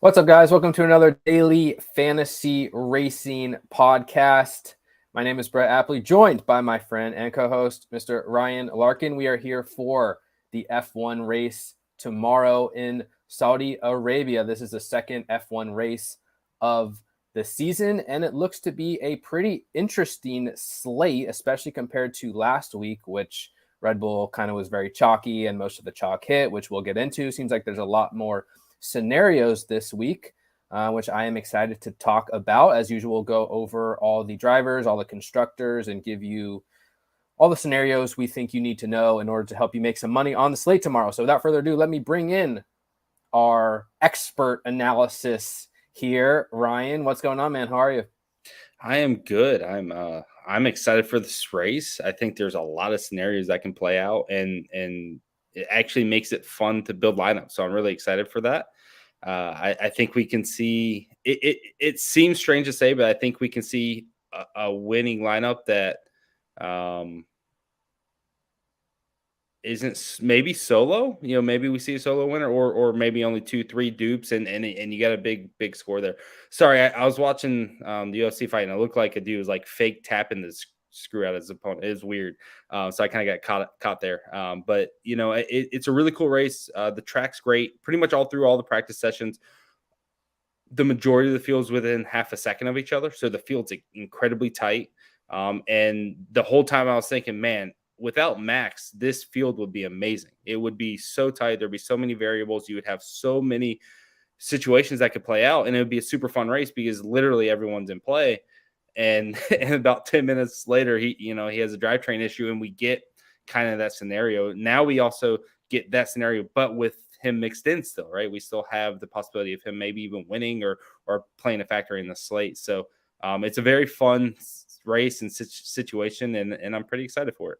What's up, guys? Welcome to another Daily Fantasy Racing podcast. My name is Brett Apley, joined by my friend and co-host, Mr. Ryan Larkin. We are here for the F1 race tomorrow in Saudi Arabia. This is the second F1 race of the season, and it looks to be a pretty interesting slate, especially compared to last week, which Red Bull kind of was very chalky and most of the chalk hit, which we'll get into. Seems like there's a lot more scenarios this week, which I am excited to talk about. As usual, we'll go over all the drivers, all the constructors, and give you all the scenarios we think you need to know in order to help you make some money on the slate tomorrow. So without further ado, let me bring in our expert analysis here. Ryan, what's going on, man? How are you? I am good. I'm excited for this race. I think there's a lot of scenarios that can play out, and it actually makes it fun to build lineups. So I'm really excited for that. I think we can see it. It seems strange to say, but I think we can see a winning lineup that isn't maybe solo. Maybe we see a solo winner, or maybe only 2-3 dupes, and you got a big score there. Sorry, I was watching the UFC fight, and it looked like a dude was like fake tapping the screw out of his opponent. It was weird, so I kind of got caught there. But it's a really cool race. The track's great, pretty much all through all the practice sessions. The majority of the field's within half a second of each other, so the field's incredibly tight. And the whole time I was thinking, man, without Max, this field would be amazing. It would be so tight. There'd be so many variables. You would have so many situations that could play out, and it would be a super fun race because literally everyone's in play. And about 10 minutes later, he has a drivetrain issue, and we get kind of that scenario. Now we also get that scenario, but with him mixed in still, right? We still have the possibility of him maybe even winning or playing a factor in the slate. So it's a very fun race and situation, and I'm pretty excited for it.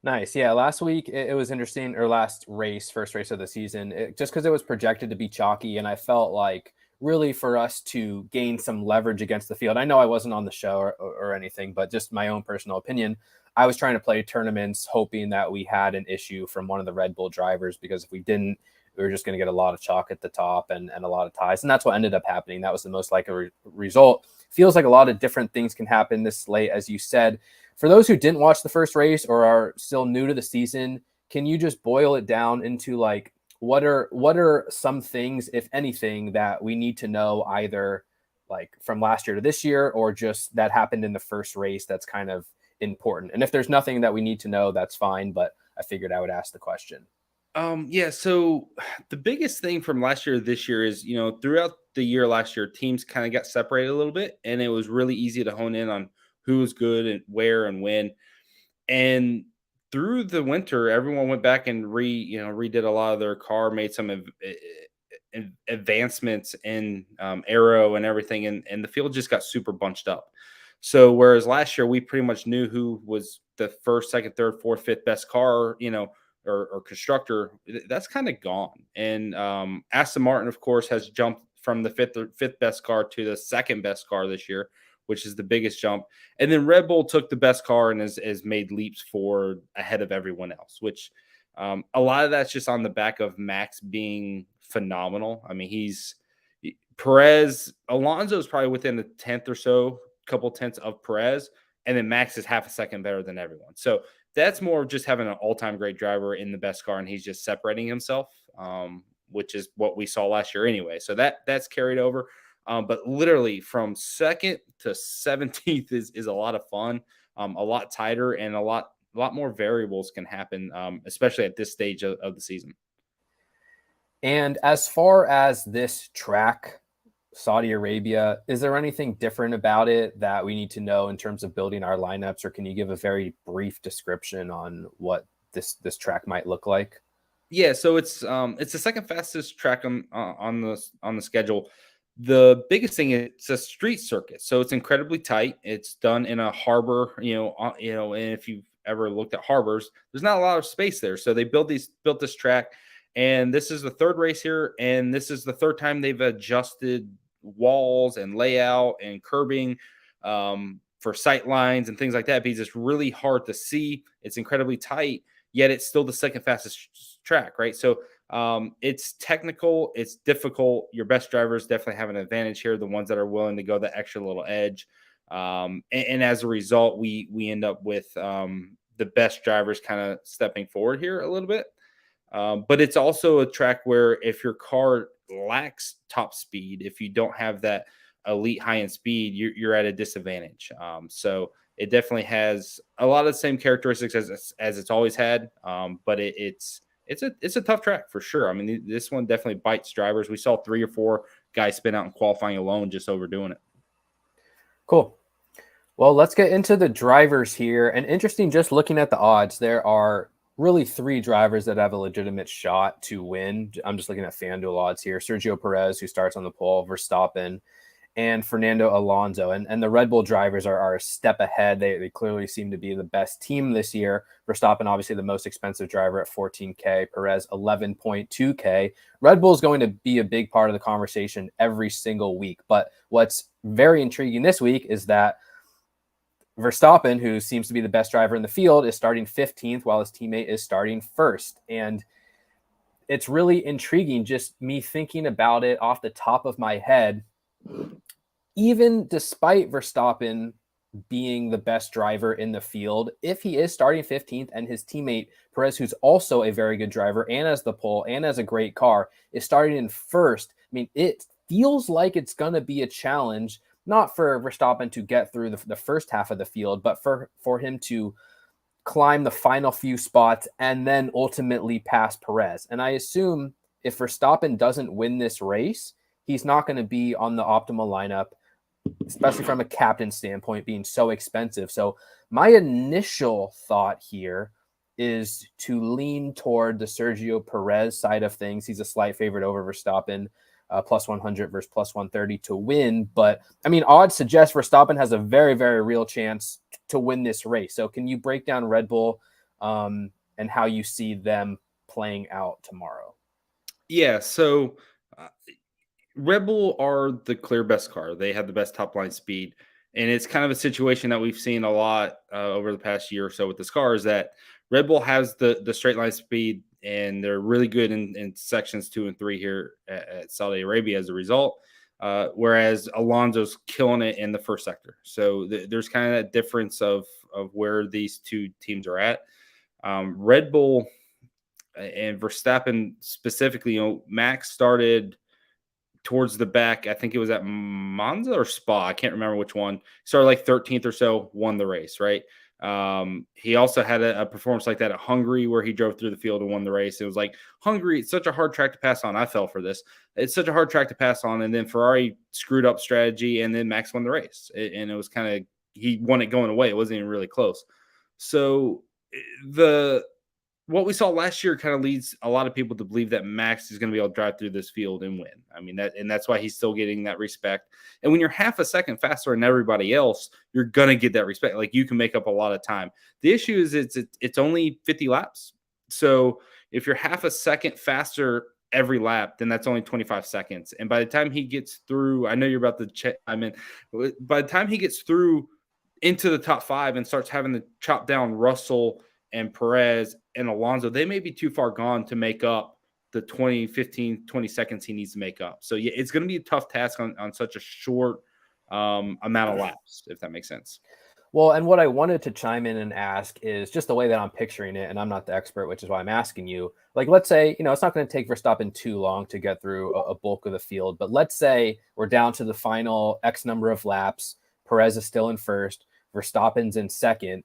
Nice. Yeah, last week it was interesting, or last race, first race of the season, just because it was projected to be chalky, and I felt like really for us to gain some leverage against the field. I know I wasn't on the show or anything, but just my own personal opinion, I was trying to play tournaments hoping that we had an issue from one of the Red Bull drivers, because if we didn't, we were just going to get a lot of chalk at the top and a lot of ties. And that's what ended up happening. That was the most likely result. Feels like a lot of different things can happen this late, as you said. For those who didn't watch the first race or are still new to the season, can you just boil it down into like, what are some things, if anything, that we need to know, either like from last year to this year, or just that happened in the first race that's kind of important? And if there's nothing that we need to know, that's fine, but I figured I would ask the question. Yeah, so the biggest thing from last year to this year is, throughout the year last year, teams kind of got separated a little bit, and it was really easy to hone in on who was good and where and when. And through the winter, everyone went back and redid a lot of their car, made some advancements in aero and everything, and the field just got super bunched up. So whereas last year we pretty much knew who was the first, second, third, fourth, fifth best car, or constructor, that's kind of gone. And Aston Martin, of course, has jumped from the fifth best car to the second best car this year, which is the biggest jump. And then Red Bull took the best car and has made leaps forward ahead of everyone else, which a lot of that's just on the back of Max being phenomenal. I mean, Perez, Alonso is probably within a tenth or so, couple tenths of Perez, and then Max is half a second better than everyone. So that's more of just having an all-time great driver in the best car, and he's just separating himself, which is what we saw last year anyway. So that's carried over. But literally from second to 17th is a lot of fun, a lot tighter, and a lot more variables can happen, especially at this stage of the season. And as far as this track, Saudi Arabia, is there anything different about it that we need to know in terms of building our lineups, or can you give a very brief description on what this track might look like? Yeah, so it's the second fastest track on the schedule. The biggest thing is it's a street circuit, so it's incredibly tight. It's done in a harbor, and if you've ever looked at harbors, there's not a lot of space there. So they built this track, and this is the third race here, and this is the third time they've adjusted walls and layout and curbing for sight lines and things like that, because it's really hard to see. It's incredibly tight, yet it's still the second fastest track, right? So It's technical, it's difficult. Your best drivers definitely have an advantage here, the ones that are willing to go the extra little edge. And as a result, we end up with the best drivers kind of stepping forward here a little bit. But it's also a track where if your car lacks top speed, if you don't have that elite high end speed, you're at a disadvantage. So it definitely has a lot of the same characteristics as it's always had. But it's a tough track for sure. I mean, this one definitely bites drivers. We saw 3 or 4 guys spin out in qualifying alone, just overdoing it. Cool. Well, let's get into the drivers here. And interesting, just looking at the odds, there are really 3 drivers that have a legitimate shot to win. I'm just looking at FanDuel odds here. Sergio Perez, who starts on the pole, Verstappen, and Fernando Alonso. And the Red Bull drivers are a step ahead. They clearly seem to be the best team this year. Verstappen, obviously the most expensive driver at $14K. Perez, $11.2K. Red Bull is going to be a big part of the conversation every single week. But what's very intriguing this week is that Verstappen, who seems to be the best driver in the field, is starting 15th while his teammate is starting first. And it's really intriguing just me thinking about it off the top of my head. Even despite Verstappen being the best driver in the field, if he is starting 15th and his teammate Perez, who's also a very good driver and has the pole and has a great car, is starting in first, I mean, it feels like it's going to be a challenge, not for Verstappen to get through the first half of the field, but for him to climb the final few spots and then ultimately pass Perez. And I assume if Verstappen doesn't win this race, he's not going to be on the optimal lineup, especially from a captain standpoint, being so expensive. So my initial thought here is to lean toward the Sergio Perez side of things. He's a slight favorite over Verstappen, plus 100 versus plus 130 to win. But I mean, odds suggest Verstappen has a very, very real chance to win this race. So can you break down Red Bull and how you see them playing out tomorrow? Yeah. So Red Bull are the clear best car. They have the best top line speed. And it's kind of a situation that we've seen a lot over the past year or so with this car is that Red Bull has the straight line speed and they're really good in sections 2 and 3 here at Saudi Arabia as a result. Whereas Alonso's killing it in the first sector. So there's kind of that difference of where these two teams are at. Red Bull and Verstappen specifically, Max started towards the back. I think it was at Monza or Spa. I can't remember which one. Started like 13th or so, won the race, right? He also had a performance like that at Hungary where he drove through the field and won the race. It was like Hungary, it's such a hard track to pass on. I fell for this. It's such a hard track to pass on. And then Ferrari screwed up strategy and then Max won the race. And it was kind of, he won it going away. It wasn't even really close. So what we saw last year kind of leads a lot of people to believe that Max is going to be able to drive through this field and win. I mean, that's why he's still getting that respect. And when you're half a second faster than everybody else, you're going to get that respect. Like you can make up a lot of time. The issue is it's only 50 laps. So if you're half a second faster every lap, then that's only 25 seconds. And by the time he gets through, I know you're about to check. I mean, by the time he gets through into the top 5 and starts having to chop down Russell and Perez and Alonso, they may be too far gone to make up the 20, 15, 20 seconds he needs to make up. So, yeah, it's going to be a tough task on such a short amount of laps, if that makes sense. Well, and what I wanted to chime in and ask is just the way that I'm picturing it, and I'm not the expert, which is why I'm asking you. Like, let's say, it's not going to take Verstappen too long to get through a bulk of the field, but let's say we're down to the final X number of laps. Perez is still in first. Verstappen's in second.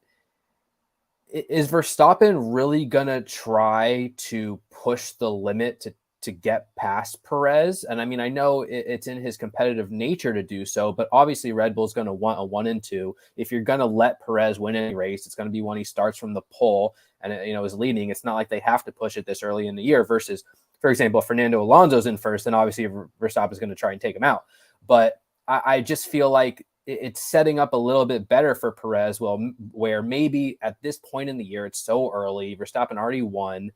Is Verstappen really going to try to push the limit to get past Perez? And I mean, I know it's in his competitive nature to do so, but obviously Red Bull's going to want a 1 and 2. If you're going to let Perez win any race, it's going to be when he starts from the pole and, is leading. It's not like they have to push it this early in the year versus, for example, Fernando Alonso's in first, and obviously Verstappen's going to try and take him out. But I just feel like it's setting up a little bit better for Perez. Well, where maybe at this point in the year, it's so early, Verstappen already won.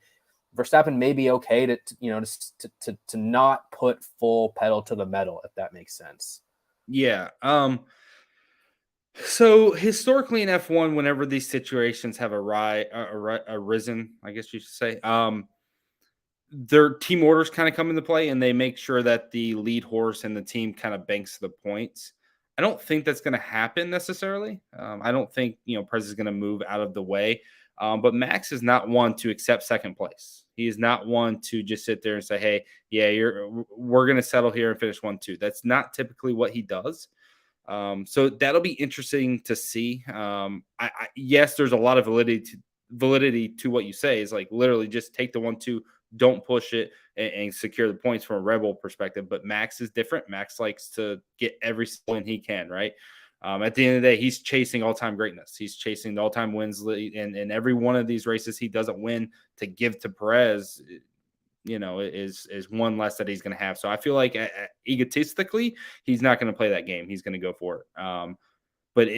Verstappen may be okay to not put full pedal to the metal, if that makes sense. Yeah. So historically in F1, whenever these situations have arisen, I guess you should say, their team orders kind of come into play, and they make sure that the lead horse and the team kind of banks the points. I don't think that's going to happen necessarily. I don't think Perez is going to move out of the way. But Max is not one to accept second place. He is not one to just sit there and say, "Hey, yeah, we're going to settle here and finish 1-2." That's not typically what he does. So that'll be interesting to see. Yes, there's a lot of validity to what you say. Is like literally just take the 1-2, don't push it, and secure the points from a Red Bull perspective. But Max is different. Max likes to get every win he can, right? At the end of the day, he's chasing all-time greatness. He's chasing the all-time wins lead, and every one of these races he doesn't win to give to Perez, is one less that he's going to have. So I feel like egotistically, he's not going to play that game. He's going to go for it. But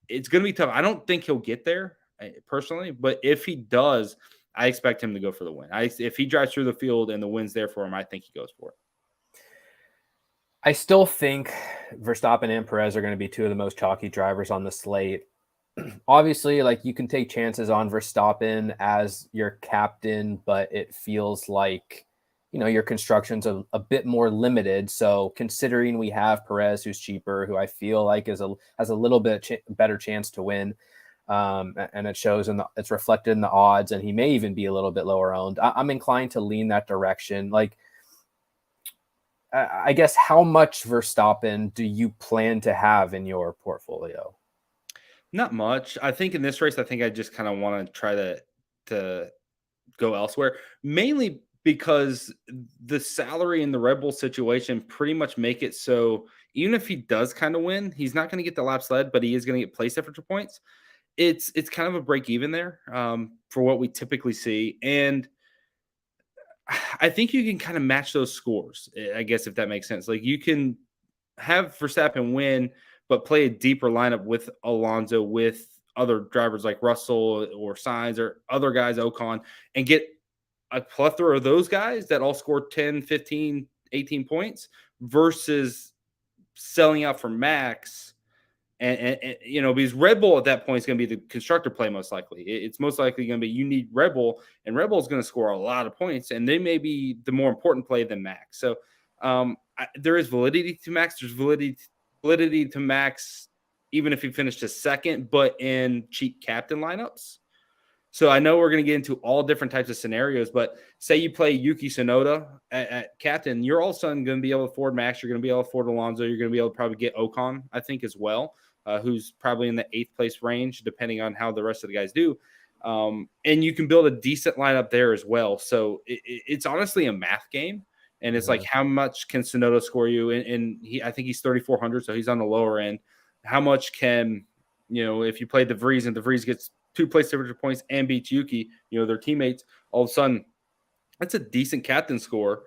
it's going to be tough. I don't think he'll get there personally, but if he does, I expect him to go for the win. If he drives through the field and the win's there for him, I think he goes for it. I still think Verstappen and Perez are going to be two of the most chalky drivers on the slate. Obviously, like, you can take chances on Verstappen as your captain, but it feels like, your construction's a bit more limited. So considering we have Perez, who's cheaper, who I feel like has a little bit better chance to win, and it shows it's reflected in the odds, and he may even be a little bit lower owned. I'm inclined to lean that direction. Like, I guess, how much Verstappen do you plan to have in your portfolio? Not much. I think in this race, I think I just kind of want to try to go elsewhere, mainly because the salary in the Red Bull situation pretty much make it so even if he does kind of win, he's not going to get the laps led, but he is going to get place differential points. It's kind of a break even there for what we typically see, and I think you can kind of match those scores, I guess, if that makes sense. Like, you can have Verstappen win, but play a deeper lineup with Alonso, with other drivers like Russell or Sainz or other guys, Ocon, and get a plethora of those guys that all score 10, 15, 18 points versus selling out for Max. And because Red Bull at that point is going to be the constructor play most likely. It's most likely going to be you need Red Bull, and Red Bull is going to score a lot of points, and they may be the more important play than Max. So there is validity to Max. There's validity to Max, even if he finished a second, but in cheap captain lineups. So I know we're going to get into all different types of scenarios, but say you play Yuki Tsunoda at captain, you're all of a sudden going to be able to afford Max. You're going to be able to afford Alonso. You're going to be able to probably get Ocon, I think, as well, who's probably in the 8th place range, depending on how the rest of the guys do. And you can build a decent lineup there as well. So it's honestly a math game. And it's like, how much can Tsunoda score you? And I think he's 3,400, so he's on the lower end. How much can, if you play De Vries and De Vries gets 2 place differential points and beats Yuki, their teammates, all of a sudden, that's a decent captain score.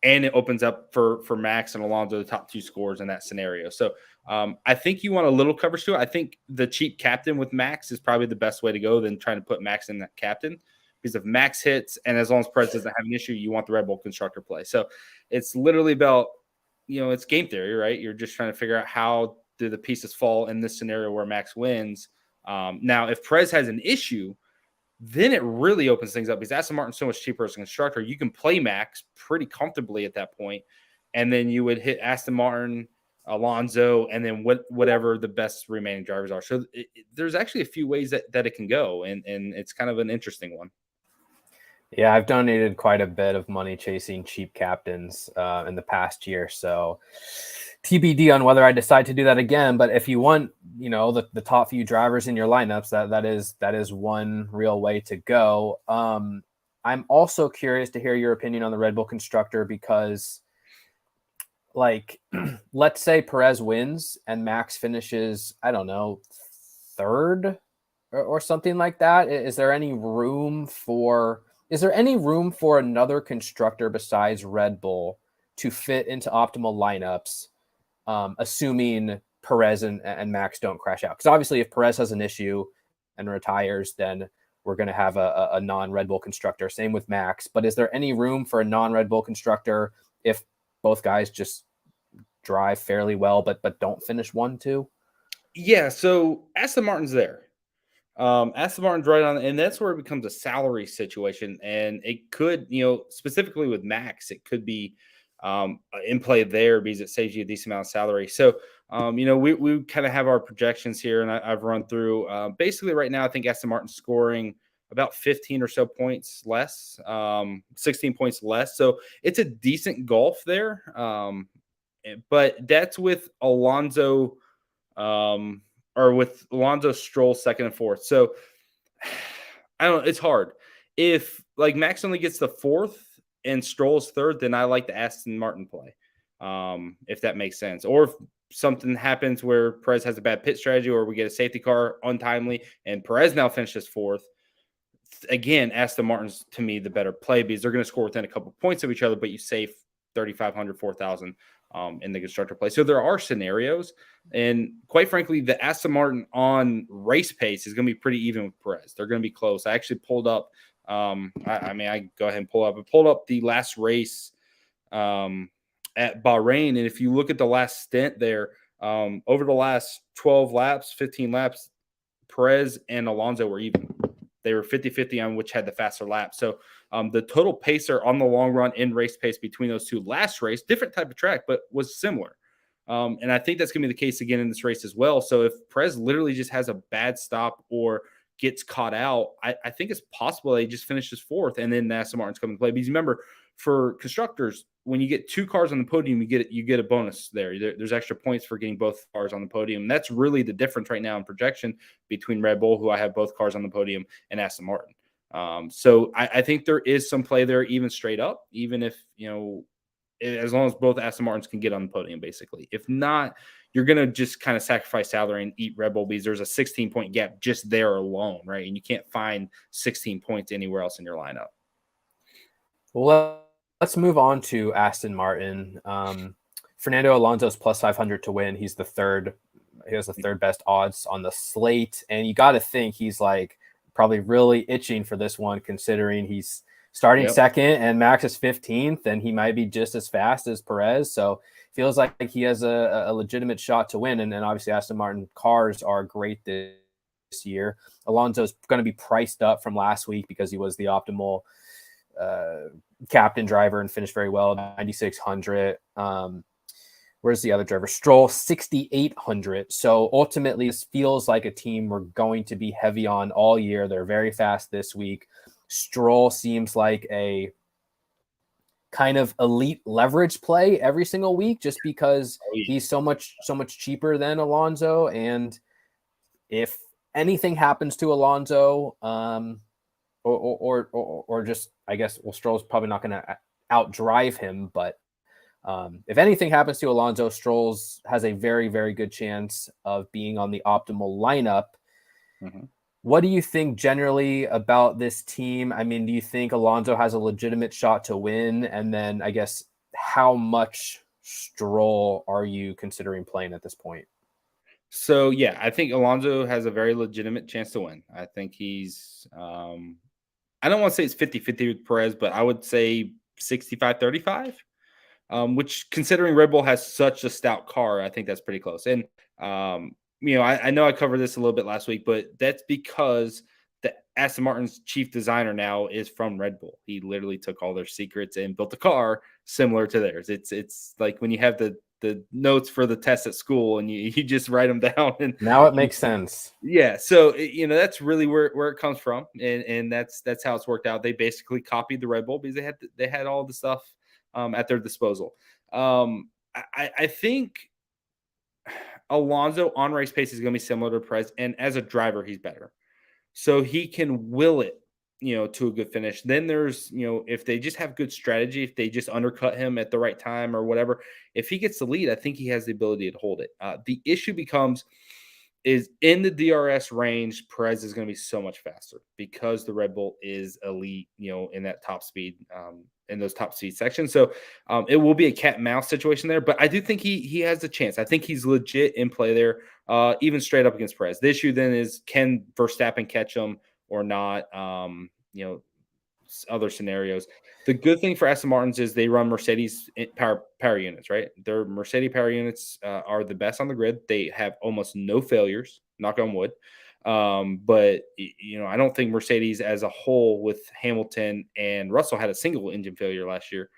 And it opens up for Max and Alonso, the top 2 scores in that scenario. So I think you want a little coverage to it. I think the cheap captain with Max is probably the best way to go than trying to put Max in that captain. Because if Max hits, and as long as Perez doesn't have an issue, you want the Red Bull constructor play. So it's literally about, it's game theory, right? You're just trying to figure out how do the pieces fall in this scenario where Max wins. Now, if Perez has an issue, then it really opens things up because Aston Martin's so much cheaper as a constructor. You can play Max pretty comfortably at that point, and then you would hit Aston Martin, Alonso, and then whatever the best remaining drivers are. So there's actually a few ways that it can go, and it's kind of an interesting one. Yeah, I've donated quite a bit of money chasing cheap captains in the past year, so TBD on whether I decide to do that again. But if you want, the top few drivers in your lineups, that is one real way to go. I'm also curious to hear your opinion on the Red Bull constructor because, like, let's say Perez wins and Max finishes, I don't know, 3rd or something like that. Is there any room for another constructor besides Red Bull to fit into optimal lineups, assuming Perez and Max don't crash out? Because obviously, if Perez has an issue and retires, then we're going to have a non-Red Bull constructor. Same with Max. But is there any room for a non-Red Bull constructor if both guys just drive fairly well, but don't finish 1-2? Yeah, so Aston Martin's there. Aston Martin's right on, and that's where it becomes a salary situation. And it could, specifically with Max, it could be in play there because it saves you a decent amount of salary. So, we kind of have our projections here, and I've run through. Basically, right now, I think Aston Martin's scoring about 15 or so points less, 16 points less. So it's a decent gulf there. But that's with Alonso or with Alonso, Stroll second and fourth. So I don't know. It's hard. If like Max only gets the fourth and Stroll's third, then I like the Aston Martin play. If that makes sense. Or if something happens where Perez has a bad pit strategy or we get a safety car untimely and Perez now finishes fourth, again, Aston Martin's to me the better play because they're going to score within a couple points of each other, but you save 3,500, 4,000 in the constructor play. So there are scenarios, and quite frankly, the Aston Martin on race pace is going to be pretty even with Perez. They're going to be close. I actually pulled up. I go ahead and pull up. I pulled up the last race at Bahrain, and if you look at the last stint there, over the last 12 laps, 15 laps, Perez and Alonso were even. They were 50-50 on which had the faster lap. So the total pacer on the long run in race pace between those two last race, different type of track, but was similar. And I think that's going to be the case again in this race as well. So if Perez literally just has a bad stop or gets caught out, I think it's possible that he just finishes fourth and then Aston Martin's coming to play. Because remember, for constructors, when you get two cars on the podium, you get a bonus there. There's extra points for getting both cars on the podium. That's really the difference right now in projection between Red Bull, who I have both cars on the podium, and Aston Martin. So I think there is some play there, even straight up, even if, as long as both Aston Martins can get on the podium, basically. If not, you're going to just kind of sacrifice salary and eat Red Bull because there's a 16-point gap just there alone, right? And you can't find 16 points anywhere else in your lineup. Well, let's move on to Aston Martin. Fernando Alonso's plus 500 to win. He's the third. He has the third best odds on the slate. And you got to think he's like probably really itching for this one, considering he's starting second and Max is 15th, and he might be just as fast as Perez. So feels like he has a legitimate shot to win. And then obviously Aston Martin cars are great this year. Alonso's going to be priced up from last week because he was the optimal captain driver and finished very well, 9,600. Where's the other driver? Stroll, 6,800. So ultimately, this feels like a team we're going to be heavy on all year. They're very fast this week. Stroll seems like a kind of elite leverage play every single week just because he's so much cheaper than Alonso. And if anything happens to Alonso, or just, I guess, well, Stroll's probably not going to outdrive him, but if anything happens to Alonso, Stroll's has a very, very good chance of being on the optimal lineup. Mm-hmm. What do you think generally about this team? I mean, do you think Alonso has a legitimate shot to win? And then I guess how much Stroll are you considering playing at this point? So, yeah, I think Alonso has a very legitimate chance to win. I think he's I don't want to say it's 50-50 with Perez, but I would say 65-35, which considering Red Bull has such a stout car, I think that's pretty close. And, I know I covered this a little bit last week, but that's because the Aston Martin's chief designer now is from Red Bull. He literally took all their secrets and built a car similar to theirs. It's like when you have the notes for the test at school and you just write them down. And now it makes sense. Yeah. So, that's really where it comes from. And that's how it's worked out. They basically copied the Red Bull because they had all the stuff at their disposal. I think Alonso on race pace is going to be similar to Perez, and as a driver, he's better. So he can will it, to a good finish. Then there's, if they just have good strategy, if they just undercut him at the right time or whatever, if he gets the lead, I think he has the ability to hold it. The issue becomes is in the DRS range, Perez is going to be so much faster because the Red Bull is elite, in that top speed, in those top speed sections. So it will be a cat and mouse situation there, but I do think he has a chance. I think he's legit in play there, even straight up against Perez. The issue then is, can Verstappen catch him or not? Other scenarios. The good thing for Aston Martins is they run Mercedes power units, right? Their Mercedes power units are the best on the grid. They have almost no failures, knock on wood. But I don't think Mercedes as a whole with Hamilton and Russell had a single engine failure last year.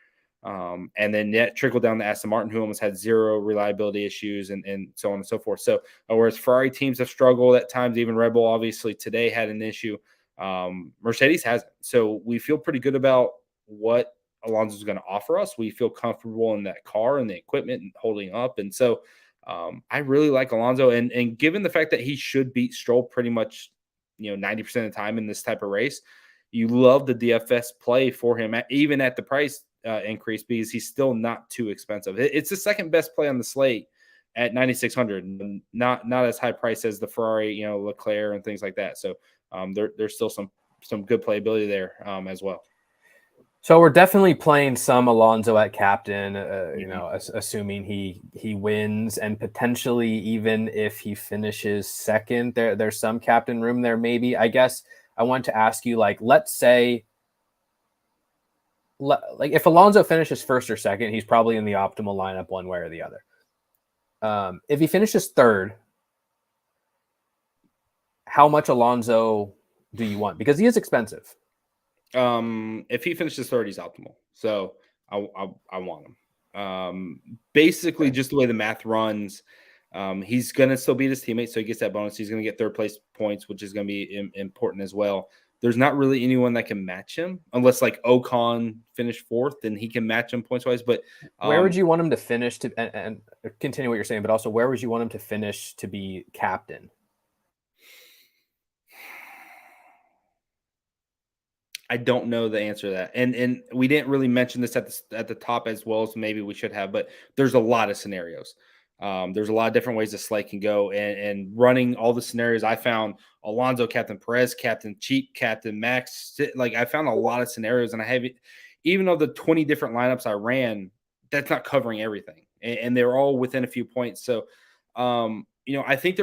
And then that trickled down to Aston Martin, who almost had zero reliability issues and so on and so forth. So whereas Ferrari teams have struggled at times, even Red Bull obviously today had an issue. Mercedes hasn't. So we feel pretty good about what Alonso is going to offer us. We feel comfortable in that car and the equipment and holding up. And so I really like Alonso. And given the fact that he should beat Stroll pretty much, 90% of the time in this type of race, you love the DFS play for him, even at the price increase, because he's still not too expensive. It's the second best play on the slate at 9,600, not as high price as the Ferrari, Leclerc and things like that. So there's still some good playability there as well. So we're definitely playing some Alonso at captain, assuming he wins, and potentially even if he finishes second, there's some captain room there. Maybe. I guess I want to ask you, like, let's say, like, if Alonso finishes first or second, he's probably in the optimal lineup one way or the other. If he finishes third, how much Alonso do you want? Because he is expensive. If he finishes third, he's optimal. So I want him. Basically, just the way the math runs, he's going to still beat his teammate, so he gets that bonus. He's going to get third place points, which is going to be important as well. There's not really anyone that can match him unless like Ocon finished fourth, then he can match him points wise. But where would you want him to finish and continue what you're saying? But also, where would you want him to finish to be captain? I don't know the answer to that. And we didn't really mention this at the top as well as maybe we should have, but there's a lot of scenarios. There's a lot of different ways the slate can go, and running all the scenarios, I found Alonso, Captain Perez, Captain Cheap, Captain Max. Like, I found a lot of scenarios, and I have, even though the 20 different lineups I ran, that's not covering everything, and they're all within a few points. So, I think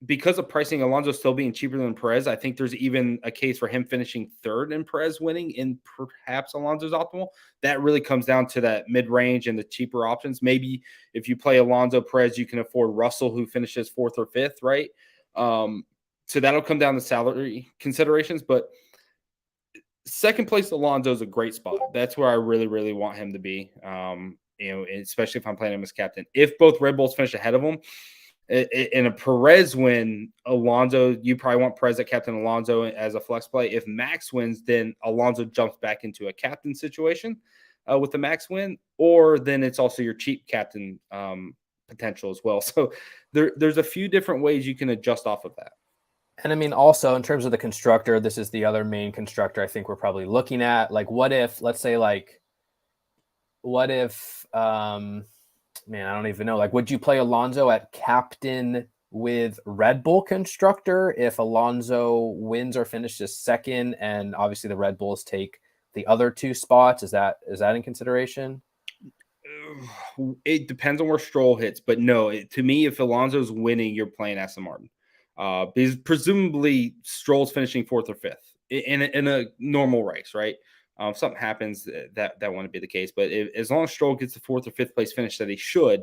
because of pricing Alonso still being cheaper than Perez, I think there's even a case for him finishing third and Perez winning in perhaps Alonso's optimal. That really comes down to that mid-range and the cheaper options. Maybe if you play Alonso, Perez, you can afford Russell, who finishes fourth or fifth, right? So that'll come down to salary considerations. But second place Alonso is a great spot. That's where I really, really want him to be, especially if I'm playing him as captain. If both Red Bulls finish ahead of him, in a Perez win, Alonso, you probably want Perez at captain Alonso as a flex play. If Max wins, then Alonso jumps back into a captain situation with the Max win, or then it's also your cheap captain potential as well. So there's a few different ways you can adjust off of that. And I mean, also in terms of the constructor, this is the other main constructor I think we're probably looking at. Like, what if, let's say, man, I don't even know. Like, would you play Alonso at captain with Red Bull constructor if Alonso wins or finishes second, and obviously the Red Bulls take the other two spots? Is that in consideration? It depends on where Stroll hits, but no, to me, if Alonso's winning, you're playing Aston Martin. Because presumably Stroll's finishing fourth or fifth in a normal race, right? If something happens, that wouldn't be the case. But as long as Stroll gets the fourth or fifth place finish that he should,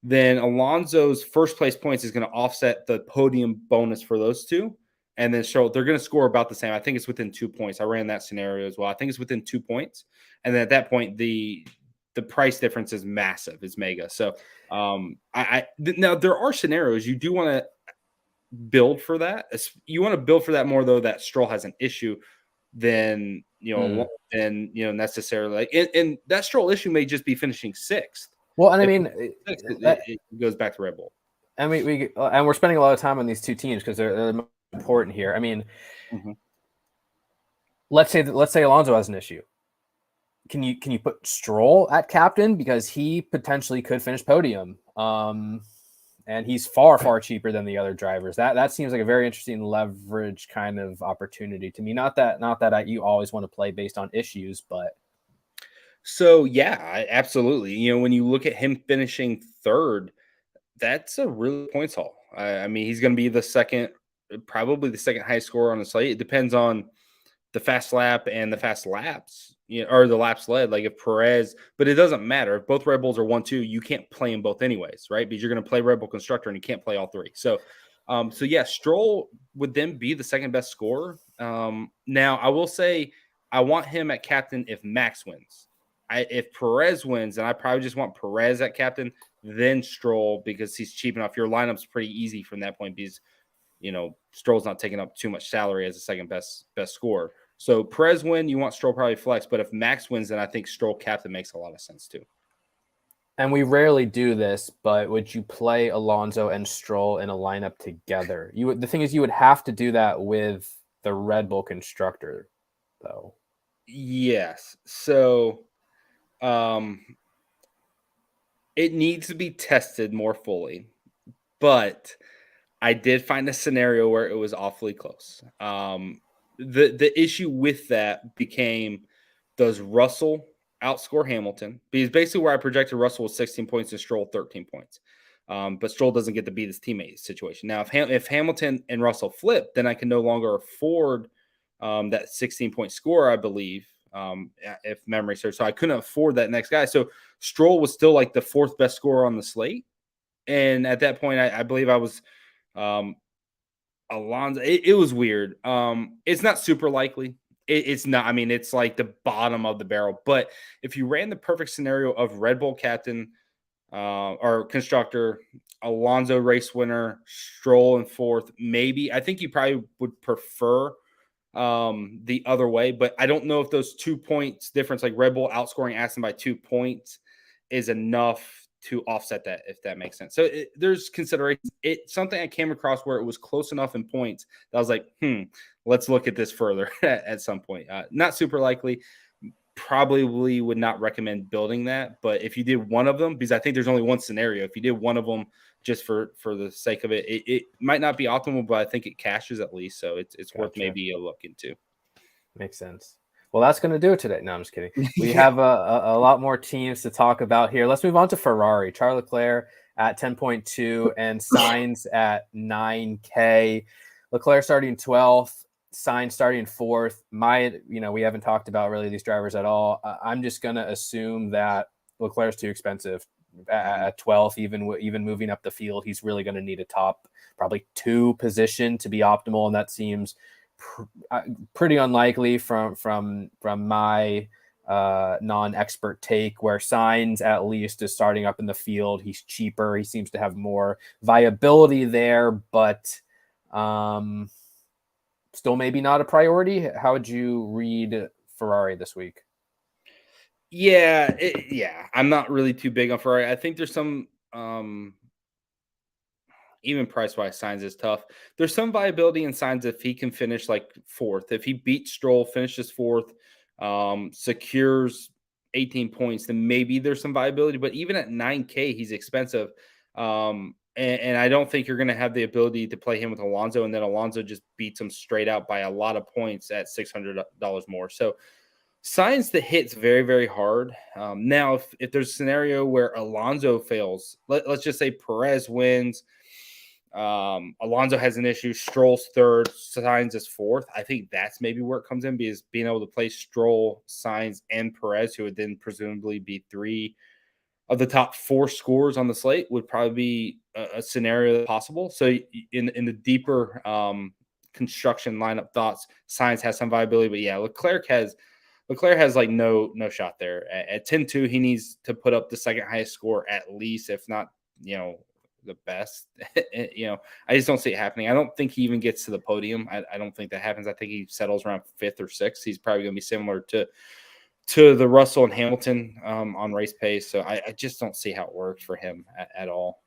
then Alonso's first place points is going to offset the podium bonus for those two. And then Stroll, they're going to score about the same. I think it's within 2 points. I ran that scenario as well. I think it's within 2 points. And then at that point, the price difference is massive. It's mega. So now there are scenarios you do want to build for that. You want to build for that more, though, that Stroll has an issue than necessarily, and that Stroll issue may just be finishing sixth. Well, and I mean, it goes back to Red Bull. And we're spending a lot of time on these two teams because they're important here. I mean, let's say Alonso has an issue. Can you put Stroll at captain because he potentially could finish podium? And he's far cheaper than the other drivers. That seems like a very interesting leverage kind of opportunity to me. Not that you always want to play based on issues, but so yeah, absolutely. When you look at him finishing third, that's a really points haul. I mean, he's going to be probably the second highest scorer on the slate. It depends on the fast lap and the fast laps, or the laps led. Like if Perez, but it doesn't matter. If both Red Bulls are 1-2, you can't play them both anyways, right? Because you're going to play Red Bull constructor and you can't play all three. So So yeah, Stroll would then be the second best scorer. Now I will say I want him at captain if Max wins. If Perez wins, and I probably just want Perez at captain, then Stroll because he's cheap enough. Your lineup's pretty easy from that point because Stroll's not taking up too much salary as the second best scorer. So Perez win, you want Stroll probably flex, but if Max wins, then I think Stroll captain makes a lot of sense too. And we rarely do this, but would you play Alonso and Stroll in a lineup together? The thing is, you would have to do that with the Red Bull constructor, though. Yes. So it needs to be tested more fully, but I did find a scenario where it was awfully close. The issue with that became, does Russell outscore Hamilton? Because basically where I projected Russell was 16 points and Stroll 13 points. But Stroll doesn't get to beat his teammate situation. Now, if Hamilton and Russell flip, then I can no longer afford that 16-point score, I believe, if memory serves. So I couldn't afford that next guy. So Stroll was still like the fourth best scorer on the slate. And at that point, I believe I was Alonso. It was weird. It's not super likely. It's not. I mean, it's like the bottom of the barrel. But if you ran the perfect scenario of Red Bull captain or constructor, Alonso race winner, Stroll in fourth, maybe. I think you probably would prefer the other way. But I don't know if those 2 points difference, like Red Bull outscoring Aston by 2 points, is enough to offset that, if that makes sense. So there's consideration. It's something I came across where it was close enough in points that I was like, let's look at this further at some point. Not super likely. Probably would not recommend building that. But if you did one of them, because I think there's only one scenario, if you did one of them just for the sake of it, it might not be optimal, but I think it cashes at least. So it's worth maybe a look into. Makes sense. Well, that's going to do it today. No, I'm just kidding. We have a lot more teams to talk about here. Let's move on to Ferrari. Charles Leclerc at 10.2 and Sainz at 9K. Leclerc starting 12th, Sainz starting 4th. We haven't talked about really these drivers at all. I'm just going to assume that Leclerc's too expensive at 12th, even moving up the field. He's really going to need a top probably 2 position to be optimal, and that seems pretty unlikely from my non-expert take, where Sainz at least is starting up in the field. He's cheaper. He seems to have more viability there, but still maybe not a priority. How would you read Ferrari this week? Yeah, I'm not really too big on Ferrari. I think there's some even price-wise, Sainz is tough. There's some viability in Sainz if he can finish like 4th. If he beats Stroll, finishes 4th, secures 18 points, then maybe there's some viability. But even at 9K, he's expensive. And I don't think you're going to have the ability to play him with Alonso, and then Alonso just beats him straight out by a lot of points at $600 more. So Sainz the hits very, very hard. Now, if there's a scenario where Alonso fails, let's just say Perez wins, Alonso has an issue, Stroll's 3rd, Sainz is 4th. I think that's maybe where it comes in, because being able to play Stroll, Sainz, and Perez, who would then presumably be 3 of the top 4 scores on the slate, would probably be a scenario that's possible. So in the deeper construction lineup thoughts, Sainz has some viability, but yeah, Leclerc has like no shot there. At 10-2, he needs to put up the second highest score at least, if not, the best. I just don't see it happening. I don't think he even gets to the podium. I don't think that happens. I think he settles around 5th or 6th. He's probably going to be similar to the Russell and Hamilton on race pace. So I just don't see how it works for him at all.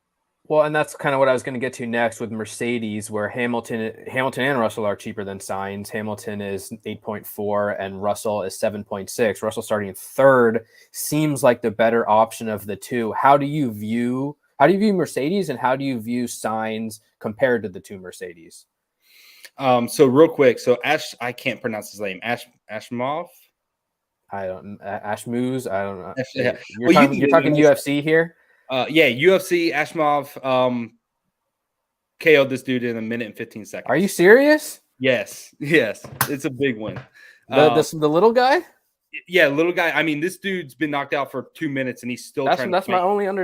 Well, and that's kind of what I was going to get to next with Mercedes, where Hamilton and Russell are cheaper than Sainz. Hamilton is 8.4 and Russell is 7.6. Russell starting 3rd seems like the better option of the two. How do you view Mercedes, and how do you view Sainz compared to the 2 Mercedes? So real quick, I can't pronounce his name. Ashmov. Ashmouz. I don't know. Yeah. You're talking UFC here. UFC. Ashmov KO'd this dude in 1 minute and 15 seconds. Are you serious? Yes, it's a big win. The little guy. Yeah, little guy. I mean, this dude's been knocked out for 2 minutes and he's still trying to That's fight.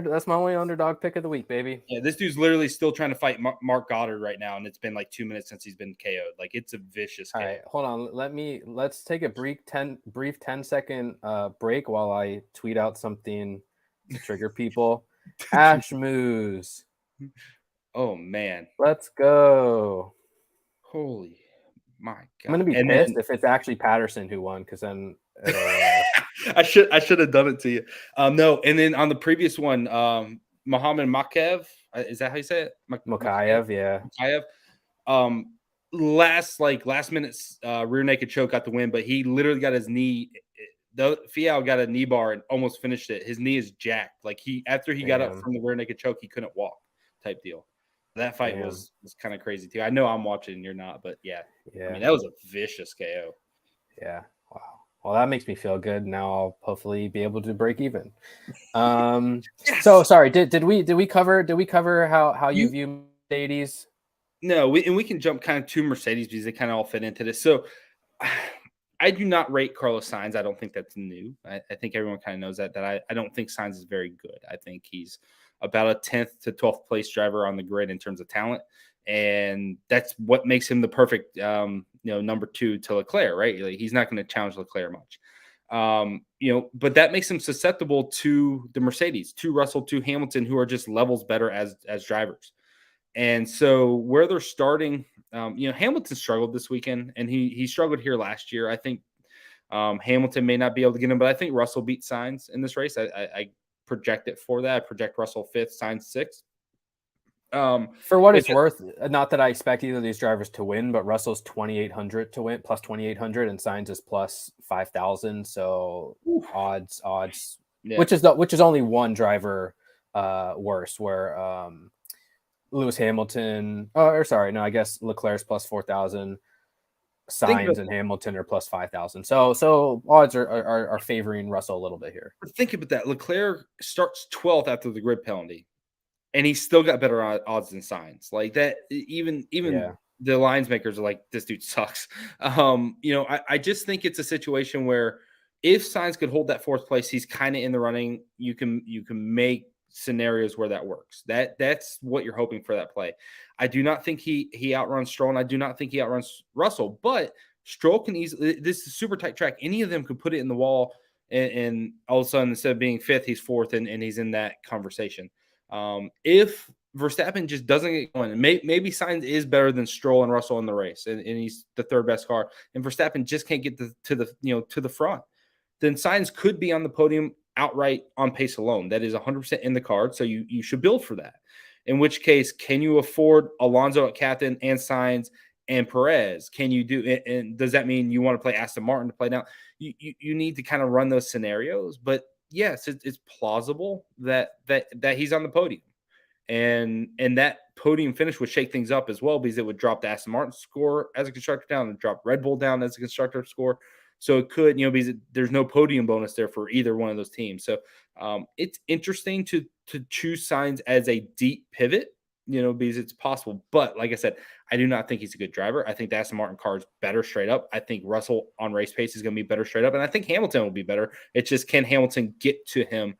that's my only underdog pick of the week, baby. Yeah, this dude's literally still trying to fight Mark Goddard right now, and it's been like 2 minutes since he's been KO'd. Like, it's a vicious All KO. right, hold on. Let's take a brief 10-second break while I tweet out something to trigger people. Ash Moose. Oh man. Let's go. Holy my I'm gonna God. be And pissed then if it's actually Patterson who won, because then it'll I should have done it to you. No, and then on the previous one, Mohammed Makaev, is that how you say it? Mokayev, yeah. Makaev. Um, last minute rear naked choke got the win, but he literally got his knee. The Fial got a knee bar and almost finished it. His knee is jacked. Like after he got up from the rear naked choke, he couldn't walk. Type deal. That fight was kind of crazy too. I know I'm watching and you're not, but yeah. I mean, that was a vicious KO. Yeah. Wow. Well, that makes me feel good. Now I'll hopefully be able to break even. Yes! So sorry, did we cover how you view Mercedes? No, we can jump kind of to Mercedes because they kind of all fit into this. So I do not rate Carlos Sainz. I don't think that's new. I think everyone kind of knows that I don't think Sainz is very good. I think he's about a 10th to 12th place driver on the grid in terms of talent. And that's what makes him the perfect, number 2 to Leclerc, right? Like, he's not going to challenge Leclerc much. But that makes him susceptible to the Mercedes, to Russell, to Hamilton, who are just levels better as drivers. And so where they're starting, Hamilton struggled this weekend, and he struggled here last year. I think Hamilton may not be able to get him, but I think Russell beat Sainz in this race. I project it for that. I project Russell 5th, Sainz 6th. For what it's worth, not that I expect either of these drivers to win, but Russell's 2,800 to win, plus 2,800, and Sainz is plus 5,000. So odds, yeah. which is only one driver worse. Where Lewis Hamilton, I guess Leclerc's plus 4,000. Sainz and Hamilton are plus 5,000. So odds are favoring Russell a little bit here. Think about that. Leclerc starts 12th after the grid penalty, and he's still got better odds than Sainz. Like that, even the lines makers are like, this dude sucks. I just think it's a situation where if Sainz could hold that 4th place, he's kind of in the running. You can make scenarios where that works. That's what you're hoping for that play. I do not think he outruns Stroll, and I do not think he outruns Russell, but Stroll can easily, this is a super tight track. Any of them could put it in the wall, and all of a sudden, instead of being 5th, he's 4th, and he's in that conversation. If Verstappen just doesn't get going, maybe Sainz is better than Stroll and Russell in the race, and he's the 3rd best car, and Verstappen just can't get to the front, then Sainz could be on the podium outright on pace alone. That is 100% in the card, so you should build for that. In which case, can you afford Alonso at captain and Sainz and Perez? Can you do it? And does that mean you want to play Aston Martin to play down? You need to kind of run those scenarios. But yes, it's plausible that he's on the podium, and that podium finish would shake things up as well, because it would drop the Aston Martin score as a constructor down and drop Red Bull down as a constructor score. So it could, because there's no podium bonus there for either one of those teams. So it's interesting to choose Sainz as a deep pivot, because it's possible. But like I said, I do not think he's a good driver. I think the Aston Martin car is better straight up. I think Russell on race pace is going to be better straight up. And I think Hamilton will be better. It's just, can Hamilton get to him,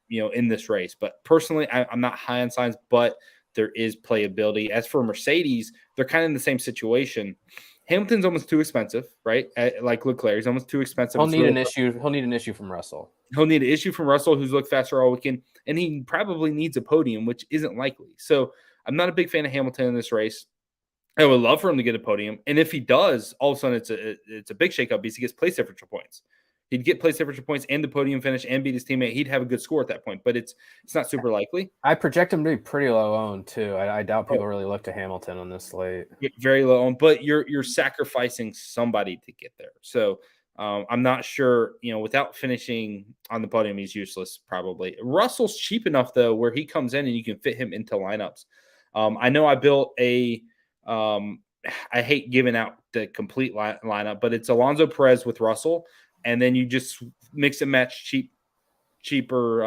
in this race? But personally, I'm not high on Sainz, but there is playability. As for Mercedes, they're kind of in the same situation. Hamilton's almost too expensive, right? Like Leclerc, he's almost too expensive. He'll need an issue from Russell. He'll need an issue from Russell, who's looked faster all weekend, and he probably needs a podium, which isn't likely. So I'm not a big fan of Hamilton in this race. I would love for him to get a podium, and if he does, all of a sudden it's a big shakeup because he gets place differential points. He'd get place differential points and the podium finish and beat his teammate. He'd have a good score at that point, but it's not super likely. I project him to be pretty low owned too. I doubt people really look to Hamilton on this slate. Very low owned, but you're sacrificing somebody to get there. So I'm not sure, without finishing on the podium, he's useless probably. Russell's cheap enough though, where he comes in and you can fit him into lineups. I know I built I hate giving out the complete lineup, but it's Alonso, Perez with Russell. And then you just mix and match cheaper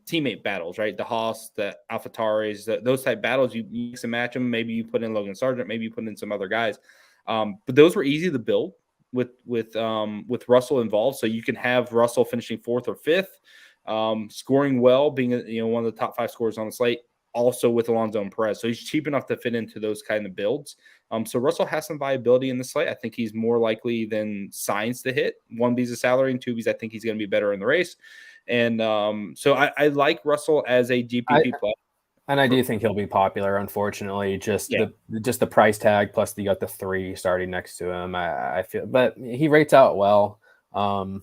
teammate battles, right? The Haas, the AlphaTauris, those type battles, you mix and match them. Maybe you put in Logan Sargent, maybe you put in some other guys. But those were easy to build. with Russell involved. So you can have Russell finishing 4th or 5th, scoring well, being one of the top 5 scorers on the slate. Also with Alonso and Perez, so he's cheap enough to fit into those kind of builds. So Russell has some viability in the slate. I think he's more likely than Sainz to hit. 1 because of salary, and 2 because I think he's going to be better in the race. And so I like Russell as a GPP play. And I do think he'll be popular. Unfortunately, just the price tag plus you got the 3 starting next to him. I feel, but he rates out well. Not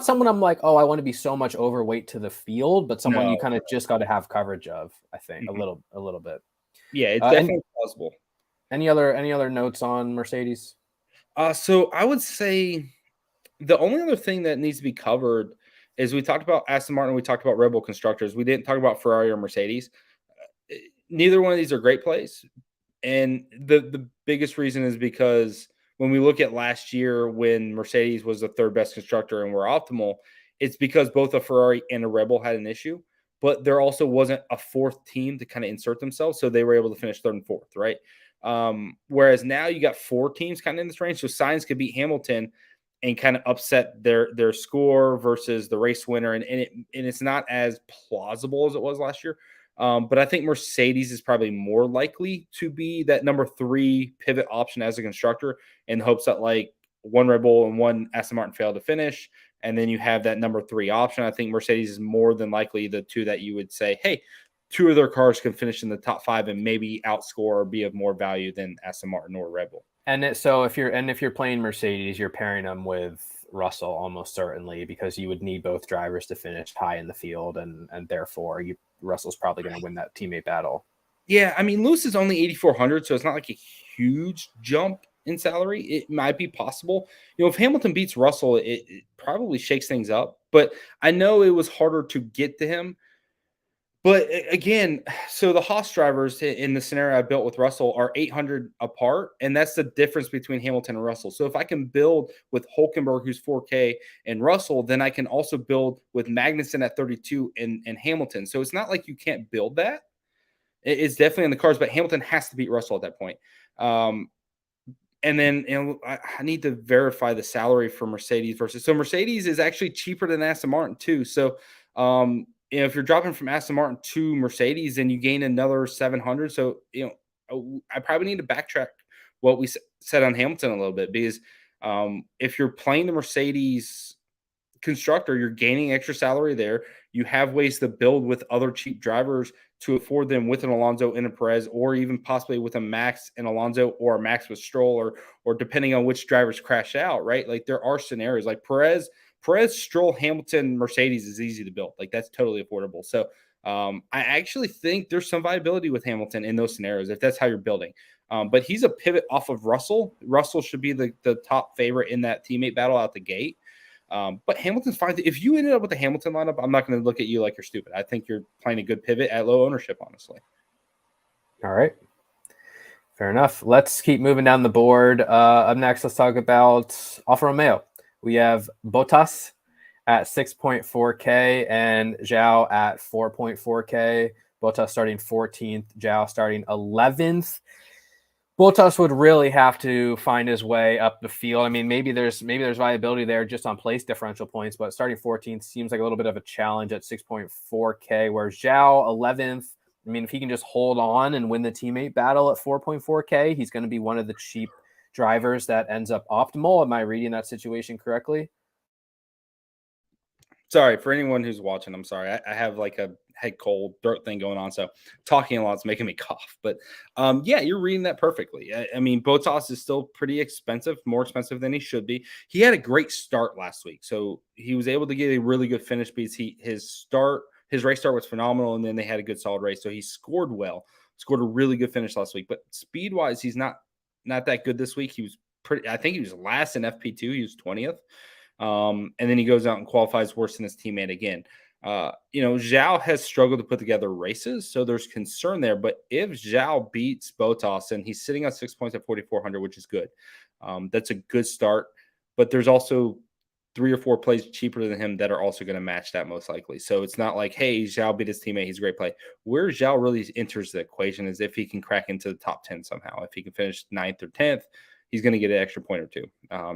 someone I'm like, oh, I want to be so much overweight to the field, but someone you kind of just got to have coverage of. I think a little bit. Yeah, it's definitely plausible. Any other notes on Mercedes? So I would say the only other thing that needs to be covered is we talked about Aston Martin, we talked about Red Bull constructors. We didn't talk about Ferrari or Mercedes. Neither one of these are great plays. And the biggest reason is because when we look at last year when Mercedes was the 3rd best constructor and were optimal, it's because both a Ferrari and a Red Bull had an issue, but there also wasn't a 4th team to kind of insert themselves. So they were able to finish 3rd and 4th, right? Whereas now you got 4 teams kind of in this range. So Sainz could beat Hamilton and kind of upset their score versus the race winner. And it's not as plausible as it was last year. But I think Mercedes is probably more likely to be that number 3 pivot option as a constructor in hopes that like 1 Red Bull and 1 Aston Martin fail to finish. And then you have that number 3 option. I think Mercedes is more than likely the 2 that you would say, hey, 2 of their cars can finish in the top 5 and maybe outscore or be of more value than Aston Martin or Red Bull. So if you're playing Mercedes, you're pairing them with Russell almost certainly, because you would need both drivers to finish high in the field, and therefore Russell's probably going to win that teammate battle. Yeah, I mean, Lewis is only 8,400, so it's not like a huge jump in salary. It might be possible. If Hamilton beats Russell, it probably shakes things up. But I know it was harder to get to him. But again, so the Haas drivers in the scenario I built with Russell are 800 apart, and that's the difference between Hamilton and Russell. So if I can build with Hulkenberg, who's 4K, and Russell, then I can also build with Magnussen at 32 and Hamilton. So it's not like you can't build that. It's definitely in the cards, but Hamilton has to beat Russell at that point. And then I need to verify the salary for Mercedes versus. So Mercedes is actually cheaper than Aston Martin too. So if you're dropping from Aston Martin to Mercedes, then you gain another 700. So I probably need to backtrack what we said on Hamilton a little bit, because if you're playing the Mercedes constructor, you're gaining extra salary there. You have ways to build with other cheap drivers to afford them with an Alonso and a Perez, or even possibly with a Max and Alonso, or a Max with Stroll, or depending on which drivers crash out, right? Like there are scenarios like Perez, Stroll, Hamilton, Mercedes is easy to build. Like that's totally affordable. So I actually think there's some viability with Hamilton in those scenarios if that's how you're building. But he's a pivot off of Russell. Russell should be the top favorite in that teammate battle out the gate. But Hamilton's fine. If you ended up with the Hamilton lineup, I'm not going to look at you like you're stupid. I think you're playing a good pivot at low ownership, honestly. All right. Fair enough. Let's keep moving down the board. Up next, let's talk about Alfa Romeo. We have Bottas at 6.4K and Zhao at 4.4K. Bottas starting 14th, Zhao starting 11th. Bottas would really have to find his way up the field. I mean, maybe there's viability there just on place differential points, but starting 14th seems like a little bit of a challenge at 6.4K, whereas Zhao 11th, I mean, if he can just hold on and win the teammate battle at 4.4K, he's going to be one of the cheap drivers that ends up optimal. Am I reading that situation correctly? Sorry, for anyone who's watching, I'm sorry. I have like a head cold throat thing going on, so talking a lot is making me cough. But yeah, you're reading that perfectly. I mean, Bottas is still pretty expensive, more expensive than he should be. He had a great start last week, so he was able to get a really good finish because his race start was phenomenal, and then they had a good solid race. So he scored well, scored a really good finish last week. But speed wise, he's not that good this week. He was I think he was last in FP2. He was 20th. And then he goes out and qualifies worse than his teammate again. Zhao has struggled to put together races, so there's concern there. But if Zhao beats Bottas, and he's sitting on 6 points at 4,400, which is good, that's a good start. But there's also 3 or 4 plays cheaper than him that are also going to match that most likely. So it's not like, hey, Zhao beat his teammate. He's a great play. Where Zhao really enters the equation is if he can crack into the top 10 somehow. If he can finish 9th or 10th, he's going to get an extra point or two.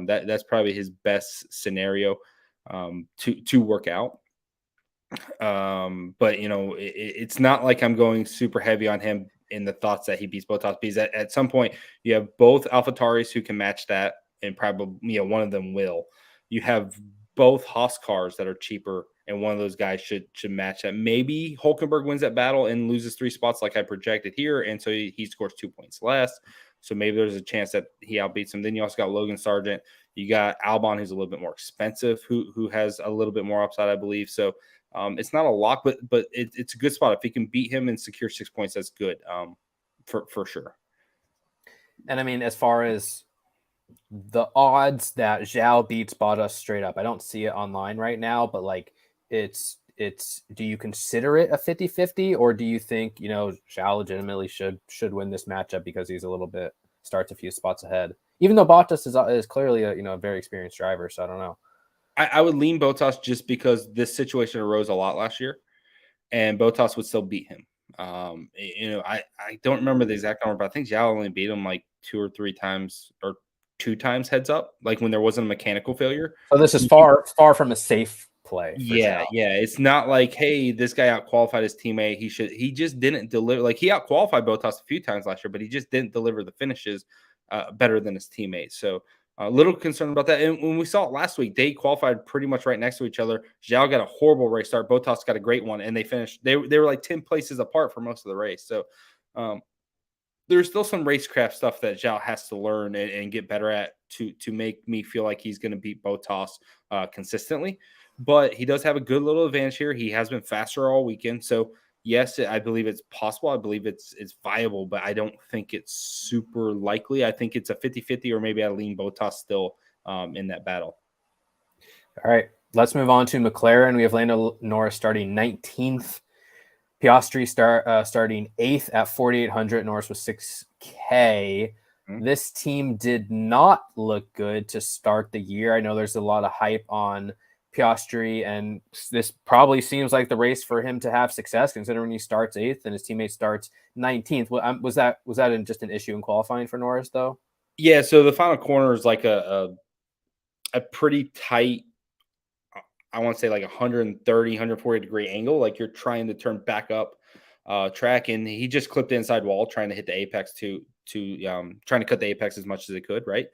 That's probably his best scenario to work out. But it's not like I'm going super heavy on him in the thoughts that he beats Botas, because at some point you have both AlphaTauris who can match that, and probably one of them will. You have both Haas cars that are cheaper, and one of those guys should match that. Maybe Hulkenberg wins that battle and loses 3 spots like I projected here, and so he scores 2 points less. So maybe there's a chance that he outbeats him. Then you also got Logan Sargent. You got Albon, who's a little bit more expensive, who has a little bit more upside, I believe. So it's not a lock, but it's a good spot. If he can beat him and secure 6 points, that's good for sure. And I mean, as far as the odds that Zhao beats Bottas straight up, I don't see it online right now, but like it's do you consider it a 50-50, or do you think Zhao legitimately should win this matchup because he's a little bit starts a few spots ahead, even though Bottas is clearly a very experienced driver? So I don't know. I would lean Bottas just because this situation arose a lot last year, and Bottas would still beat him. I don't remember the exact number, but I think Zhao only beat him like 2 or 3 times, or 2 times heads up, like when there wasn't a mechanical failure. So this is far from a safe play. Yeah. It's not like, hey, this guy outqualified his teammate. He just didn't deliver. Like, he outqualified Bottas a few times last year, but he just didn't deliver the finishes better than his teammates. So a little concerned about that. And when we saw it last week, they qualified pretty much right next to each other. Zhao got a horrible race start. Bottas got a great one, and they finished. They were like 10 places apart for most of the race. So there's still some racecraft stuff that Zhao has to learn and get better at to make me feel like he's going to beat Bottas consistently. But he does have a good little advantage here. He has been faster all weekend. So yes, I believe it's possible. I believe it's viable, but I don't think it's super likely. I think it's a 50-50, or maybe I lean Bottas still in that battle. All right, let's move on to McLaren. We have Lando Norris starting 19th. Piastri starting 8th at 4,800. Norris was 6K. Mm-hmm. This team did not look good to start the year. I know there's a lot of hype on Piastri, and this probably seems like the race for him to have success, considering he starts 8th and his teammate starts 19th. Was that just an issue in qualifying for Norris, though? Yeah, so the final corner is like a pretty tight, I want to say like 130, 140 degree angle. Like you're trying to turn back up track, and he just clipped the inside wall trying to hit the apex to trying to cut the apex as much as it could, right?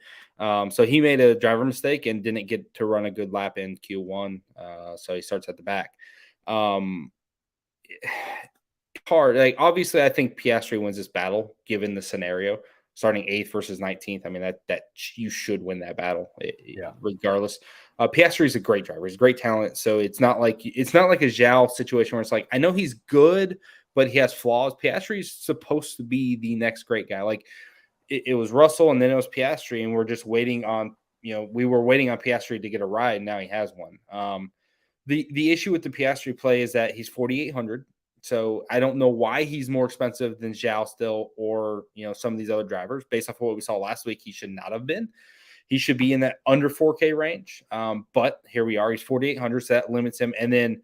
So he made a driver mistake and didn't get to run a good lap in Q1. So he starts at the back. Hard. Like, obviously, I think Piastri wins this battle given the scenario. Starting 8th versus 19th. I mean, that you should win that battle, regardless. Piastri is a great driver. He's a great talent. So it's not like a Zhao situation where it's like, I know he's good, but he has flaws. Piastri is supposed to be the next great guy. Like it was Russell, and then it was Piastri, and we're just waiting on, we were waiting on Piastri to get a ride, and now he has one. The issue with the Piastri play is that he's 4,800. So I don't know why he's more expensive than Zhao still, or some of these other drivers. Based off of what we saw last week, he should not have been. He should be in that under 4K range. But here we are. He's 4,800, so that limits him. And then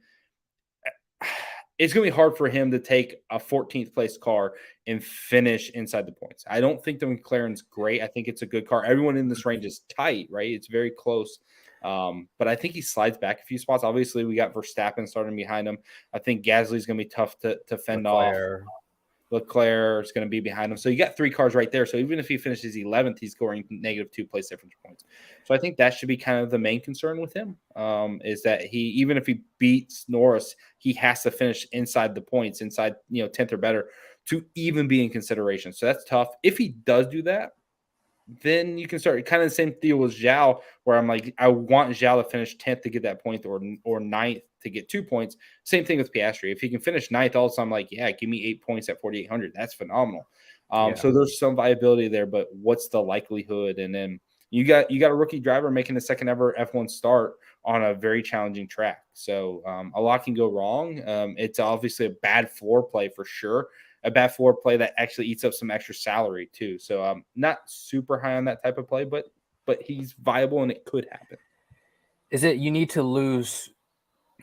it's going to be hard for him to take a 14th place car and finish inside the points. I don't think the McLaren's great. I think it's a good car. Everyone in this range is tight, right? It's very close. But I think he slides back a few spots. Obviously, we got Verstappen starting behind him. I think Gasly's going to be tough to fend off. Leclerc is going to be behind him. So you got 3 cars right there. So even if he finishes 11th, he's scoring -2 place difference points. So I think that should be kind of the main concern with him, is that even if he beats Norris, he has to finish inside the points, inside 10th or better, to even be in consideration. So that's tough. If he does do that, then you can start kind of the same deal with Zhao, where I'm like, I want Zhao to finish 10th to get that point, or 9th to get 2 points. Same thing with Piastri. If he can finish 9th, also I'm like, yeah, give me 8 points at 4,800. That's phenomenal. So there's some viability there, but what's the likelihood? And then you got a rookie driver making the second ever F1 start on a very challenging track. So a lot can go wrong. It's obviously a bad floor play for sure. A bad floor play that actually eats up some extra salary too. So not super high on that type of play, but he's viable and it could happen. Is it you need to lose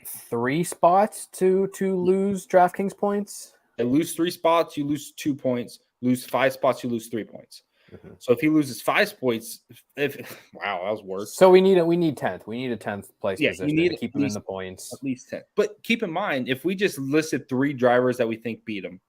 3 spots to lose DraftKings points? You lose 3 spots, you lose 2 points. Lose 5 spots, you lose 3 points. Mm-hmm. So if he loses 5 points, if wow, that was worse. So we need 10th. We need a 10th place Yeah, you position need to keep him in the points. at least 10. But keep in mind, if we just listed 3 drivers that we think beat him,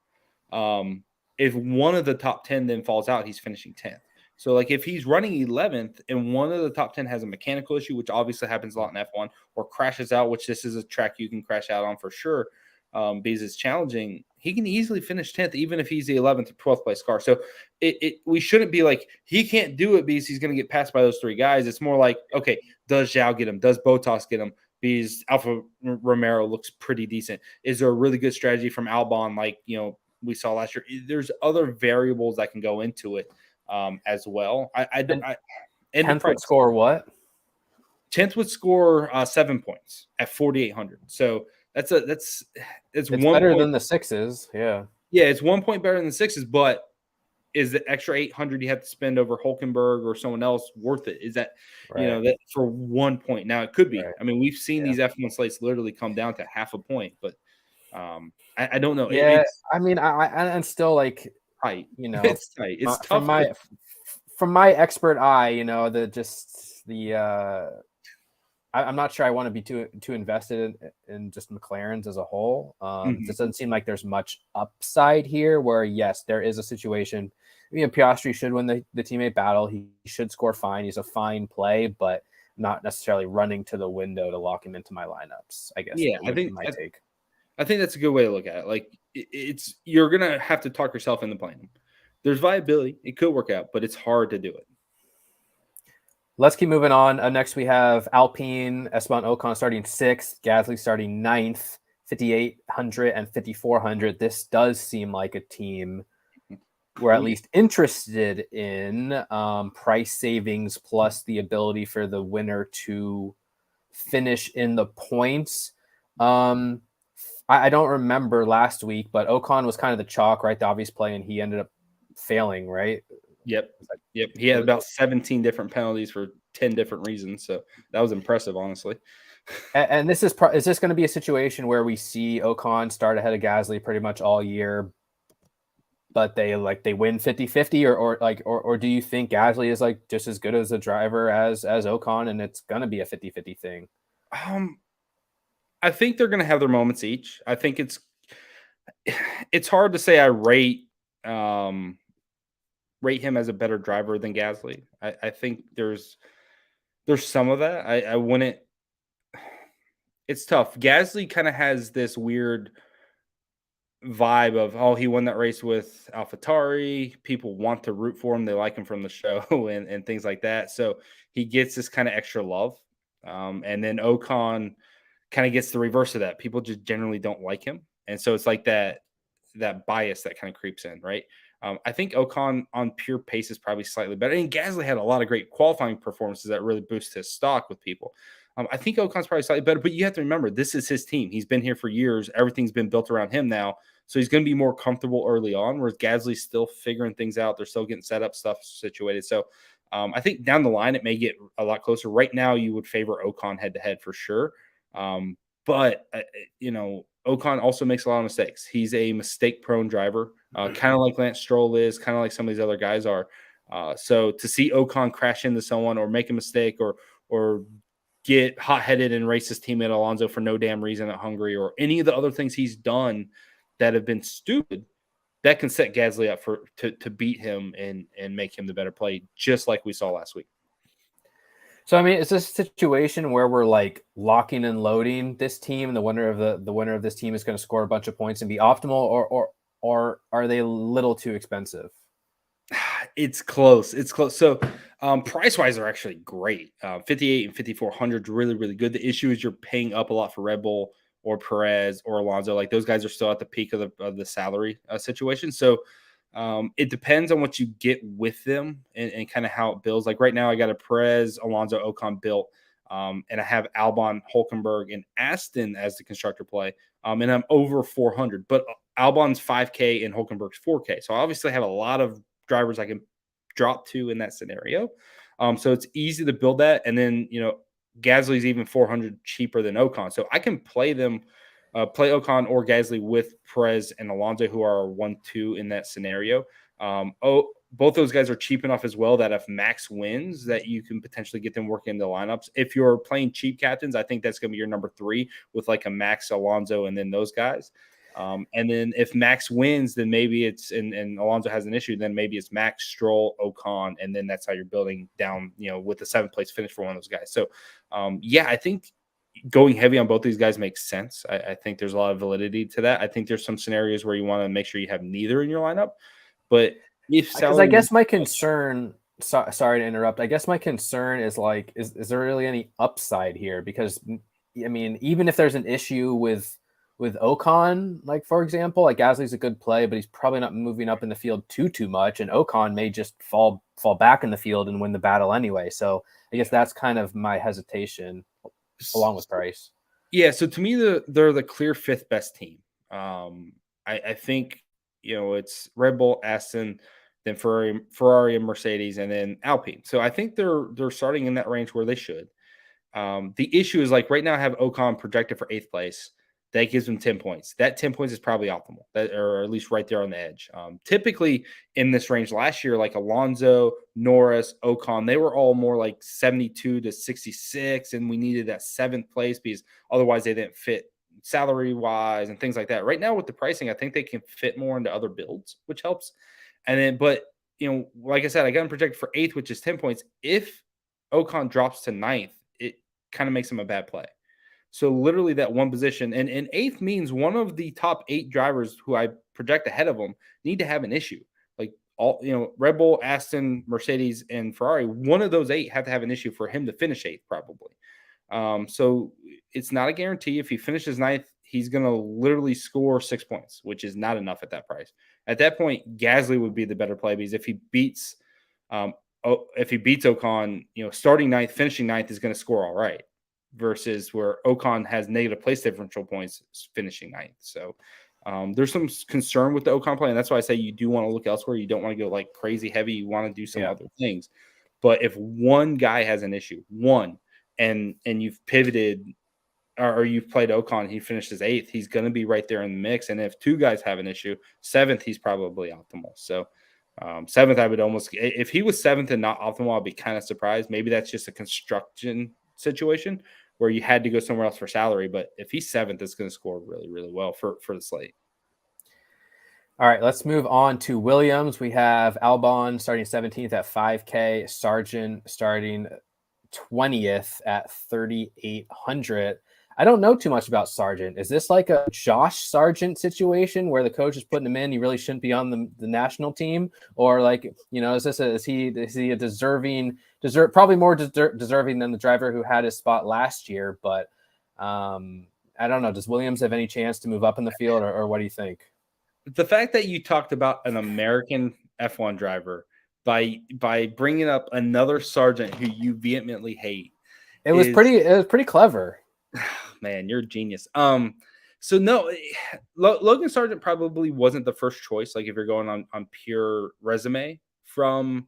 if one of the top 10 then falls out, he's finishing 10th. So, like, if he's running 11th and one of the top 10 has a mechanical issue, which obviously happens a lot in F1, or crashes out, which this is a track you can crash out on for sure, because it's challenging, he can easily finish 10th, even if he's the 11th or 12th place car. So, we shouldn't be like, he can't do it because he's going to get passed by those 3 guys. It's more like, okay, does Zhao get him? Does Bottas get him? Because Alfa Romero looks pretty decent. Is there a really good strategy from Albon, like, we saw last year? There's other variables that can go into it as well. And 10th would score what? 10th would score 7 points at 4,800. So it's it's 1 better point, than the 6s. Yeah. Yeah, it's 1 point better than the 6s, but is the extra 800 you have to spend over Hulkenberg or someone else worth it? Is that, Right. that for 1 point? Now it could be. Right. I mean, we've seen these F1 slates literally come down to half a point, but I don't know. Yeah, It's I mean, and still, like, tight. It's tight. It's from tough. From my expert eye, I'm not sure I want to be too invested in just McLaren's as a whole. It just doesn't seem like there's much upside here. Where yes, there is a situation. Piastri should win the teammate battle. He should score fine. He's a fine play, but not necessarily running to the window to lock him into my lineups. I guess. Yeah, would be my take. I think that's a good way to look at it. Like, you're gonna have to talk yourself into playing him. There's viability; it could work out, but it's hard to do it. Let's keep moving on. Next, we have Alpine, Esteban Ocon starting 6th, Gasly starting 9th, 5,800 and 5,400. This does seem like a team we're at least interested in. Price savings plus the ability for the winner to finish in the points. I don't remember last week, but Ocon was kind of the chalk, right? The obvious play, and he ended up failing, right? Yep. He had about 17 different penalties for 10 different reasons. So that was impressive, honestly. And is this going to be a situation where we see Ocon start ahead of Gasly pretty much all year, but they win 50-50, or do you think Gasly is like just as good as a driver as Ocon, and it's going to be a 50-50 thing? I think they're going to have their moments each. I think it's hard to say I rate him as a better driver than Gasly. I think there's some of that. I wouldn't. It's tough. Gasly kind of has this weird vibe of, he won that race with AlphaTauri. People want to root for him. They like him from the show and things like that. So he gets this kind of extra love. And then Ocon kind of gets the reverse of that. People just generally don't like him. And so it's like that bias that kind of creeps in, right? I think Ocon on pure pace is probably slightly better. And Gasly had a lot of great qualifying performances that really boost his stock with people. I think Ocon's probably slightly better, but you have to remember, this is his team. He's been here for years. Everything's been built around him now. So he's going to be more comfortable early on, whereas Gasly's still figuring things out. They're still getting set up, stuff situated. So I think down the line, it may get a lot closer. Right now, you would favor Ocon head-to-head for sure. But Ocon also makes a lot of mistakes. He's a mistake-prone driver, kind of like Lance Stroll is, kind of like some of these other guys are. So to see Ocon crash into someone or make a mistake or get hot-headed and race his teammate Alonso for no damn reason at Hungary, or any of the other things he's done that have been stupid, that can set Gasly up to beat him and make him the better play, just like we saw last week. So I mean, is this a situation where we're like locking and loading this team, and the winner of this team is going to score a bunch of points and be optimal, or are they a little too expensive? It's close. So price-wise, they're actually great. 58 and 5,400 is really, really good. The issue is you're paying up a lot for Red Bull or Perez or Alonso. Like, those guys are still at the peak of the salary situation. So it depends on what you get with them and kind of how it builds. Like right now, I got a Perez, Alonso, Ocon built, and I have Albon, Hulkenberg, and Aston as the constructor play. And I'm over 400, but Albon's 5K and Hulkenberg's 4K. So I obviously have a lot of drivers I can drop to in that scenario. So it's easy to build that. And then, Gasly's even 400 cheaper than Ocon. So I can play them, play Ocon or Gasly with Perez and Alonso, who are 1-2 in that scenario. Both those guys are cheap enough as well that if Max wins, that you can potentially get them working in the lineups. If you're playing cheap captains, I think that's going to be your number 3 with like a Max, Alonso, and then those guys. And then if Max wins, then maybe it's and Alonso has an issue, then maybe it's Max, Stroll, Ocon, and then that's how you're building down, with the 7th place finish for one of those guys. So, I think going heavy on both these guys makes sense. I think there's a lot of validity to that. I think there's some scenarios where you want to make sure you have neither in your lineup, but if because I guess my concern. Sorry to interrupt. I guess my concern is like, is there really any upside here? Because I mean, even if there's an issue with Ocon, like for example, like Gasly's a good play, but he's probably not moving up in the field too much, and Ocon may just fall back in the field and win the battle anyway. So I guess that's kind of my hesitation, along with Price. Yeah, so to me, they're the clear 5th best team. I think it's Red Bull, Aston, then Ferrari, and Mercedes, and then Alpine. So I think they're starting in that range where they should. The issue is like right now I have Ocon projected for 8th place. That gives them 10 points. That 10 points is probably optimal, or at least right there on the edge. Typically in this range last year, like Alonso, Norris, Ocon, they were all more like 72 to 66, and we needed that 7th place because otherwise they didn't fit salary-wise and things like that. Right now with the pricing, I think they can fit more into other builds, which helps. And then, but, like I said, I got them projected for 8th, which is 10 points. If Ocon drops to 9th, it kind of makes him a bad play. So literally that one position, and 8th means one of the top 8 drivers who I project ahead of them need to have an issue. Like all, Red Bull, Aston, Mercedes, and Ferrari, one of those 8 have to have an issue for him to finish 8th probably. So it's not a guarantee. If he finishes 9th, he's going to literally score 6 points, which is not enough at that price. At that point, Gasly would be the better play because if he beats Ocon, starting 9th, finishing 9th is going to score all right. Versus where Ocon has negative place differential points finishing 9th. So there's some concern with the Ocon play, and that's why I say you do want to look elsewhere. You don't want to go like crazy heavy. You want to do some other things. But if one guy has an issue, and you've pivoted or you've played Ocon, he finishes 8th, he's going to be right there in the mix. And if 2 guys have an issue, 7th, he's probably optimal. So 7th, I would almost – if he was 7th and not optimal, I'd be kind of surprised. Maybe that's just a construction situation where you had to go somewhere else for salary. But if he's 7th, it's going to score really, really well for the slate. All right, let's move on to Williams. We have Albon starting 17th at 5K, Sargent starting 20th at 3,800. I don't know too much about Sargent. Is this like a Josh Sargent situation where the coach is putting him in? He really shouldn't be on the national team, or like, is he a deserving, probably more deserving than the driver who had his spot last year? But I don't know. Does Williams have any chance to move up in the field, or what do you think? The fact that you talked about an American F1 driver by bringing up another Sargent who you vehemently hate, it was pretty clever. Man, you're a genius. So no, Logan Sargent probably wasn't the first choice. Like if you're going on pure resume from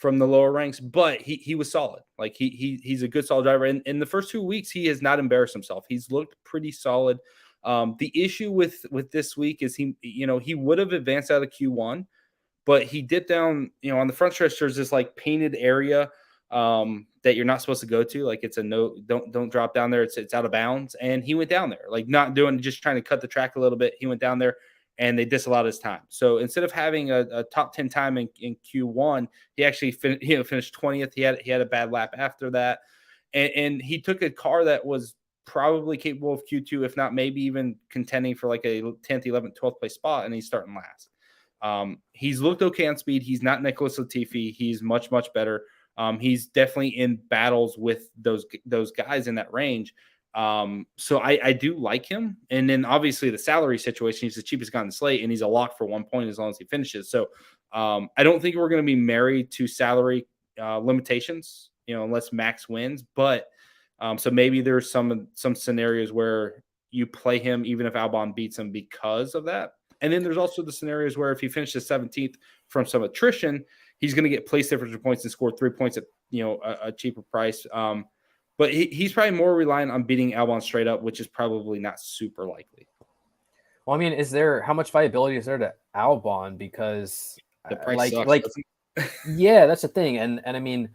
the lower ranks, but he was solid. Like he's a good solid driver. And in the first 2 weeks, he has not embarrassed himself. He's looked pretty solid. The issue with this week is he would have advanced out of Q1, but he dipped down, on the front stretch. There's this like painted area that you're not supposed to go to. Like it's a no, don't drop down there. It's out of bounds. And he went down there, like just trying to cut the track a little bit. He went down there and they disallowed his time. So instead of having a top 10 time in Q1, he actually finished 20th. He had a bad lap after that. And he took a car that was probably capable of Q2, if not maybe even contending for like a 10th, 11th, 12th place spot. And he's starting last. He's looked okay on speed. He's not Nicholas Latifi. He's much, much better. He's definitely in battles with those guys in that range. So I do like him. And then obviously the salary situation, he's the cheapest guy on the slate and he's a lock for 1 point as long as he finishes. So I don't think we're going to be married to salary limitations, unless Max wins. But so maybe there's some scenarios where you play him even if Albon beats him because of that. And then there's also the scenarios where if he finishes 17th from some attrition, he's going to get place differential points and score 3 points at a cheaper price. but he's probably more reliant on beating Albon straight up, which is probably not super likely. Well, I mean, how much viability is there to Albon? Because The price sucks, doesn't it? yeah, that's the thing. And I mean,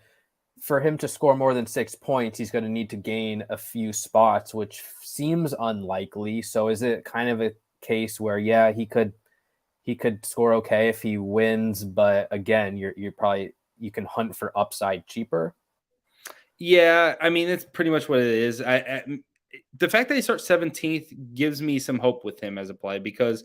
for him to score more than 6 points, he's going to need to gain a few spots, which seems unlikely. So is it kind of a case where, yeah, he could score okay if he wins, but again, you can hunt for upside cheaper. Yeah, I mean, it's pretty much what it is. The fact that he starts 17th gives me some hope with him as a play, because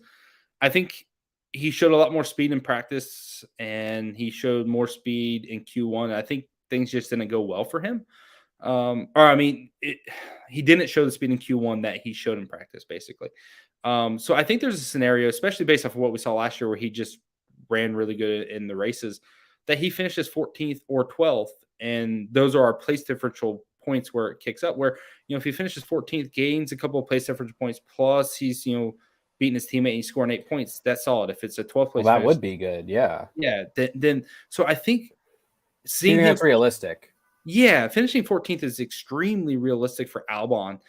I think he showed a lot more speed in practice and he showed more speed in Q1. I think things just didn't go well for him. He didn't show the speed in Q1 that he showed in practice, basically. So I think there's a scenario, especially based off of what we saw last year, where he just ran really good in the races, that he finishes 14th or 12th. And those are our place differential points where it kicks up, where, if he finishes 14th, gains a couple of place differential points, plus he's, beating his teammate and he's scoring 8 points, that's solid. If it's a 12th place Well, that finish, would be good. Yeah. yeah, then so I think Do you seeing think him, that's realistic? yeah, finishing 14th is extremely realistic for Albon.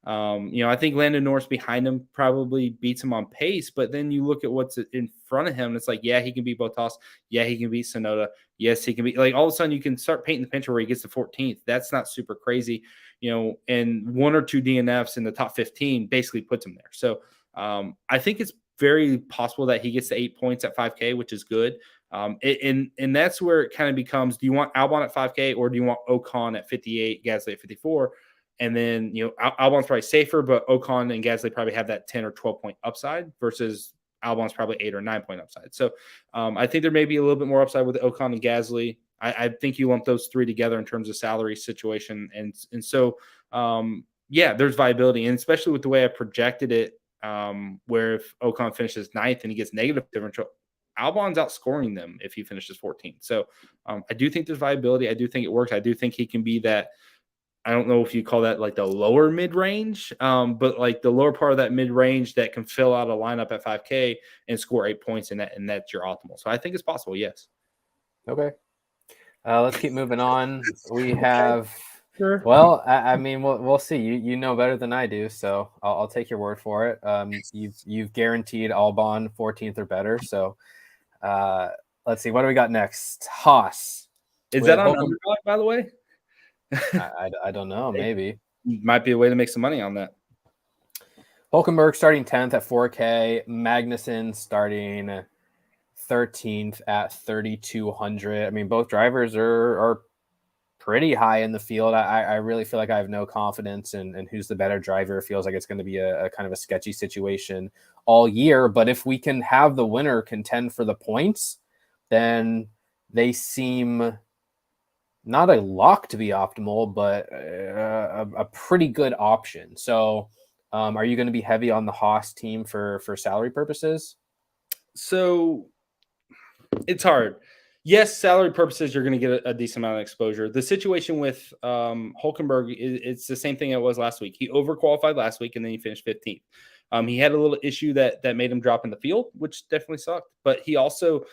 I think Landon Norris behind him probably beats him on pace, but then you look at what's in front of him, and it's like, yeah, he can beat Bottas. Yeah, he can beat Sonoda. Yes, he can beat, like, all of a sudden you can start painting the picture where he gets to 14th. That's not super crazy, and 1 or 2 DNFs in the top 15 basically puts him there. So I think it's very possible that he gets to 8 points at 5K, which is good. And that's where it kind of becomes, do you want Albon at 5K or do you want Ocon at 58, Gasly at 54? And then, Albon's probably safer, but Ocon and Gasly probably have that 10 or 12 point upside versus Albon's probably 8 or 9 point upside. So I think there may be a little bit more upside with Ocon and Gasly. I think you lump those three together in terms of salary situation. And so, yeah, there's viability. And especially with the way I projected it, where if Ocon finishes 9th and he gets negative differential, Albon's outscoring them if he finishes 14th. So I do think there's viability. I do think it works. I do think he can be that. I don't know if you call that like the lower mid range, but like the lower part of that mid range that can fill out a lineup at 5K and score 8 points, and that's your optimal. So I think it's possible. Yes. Okay. Let's keep moving on. We have, Sure. well, I mean, we'll see. You know better than I do, so I'll take your word for it. You've guaranteed Albon 14th or better. So let's see. What do we got next? Haas. Is that on underdog, by the way? I don't know. Maybe. Might be a way to make some money on that. Hulkenberg starting 10th at 4K. Magnussen starting 13th at 3,200. I mean, both drivers are pretty high in the field. I really feel like I have no confidence in who's the better driver. It feels like it's going to be a kind of a sketchy situation all year. But if we can have the winner contend for the points, then they seem not a lock to be optimal, but a pretty good option. So are you going to be heavy on the Haas team for salary purposes? So it's hard. Yes, salary purposes, you're going to get a decent amount of exposure. The situation with Hulkenberg, it's the same thing it was last week. He overqualified last week, and then he finished 15th. He had a little issue that made him drop in the field, which definitely sucked. But he also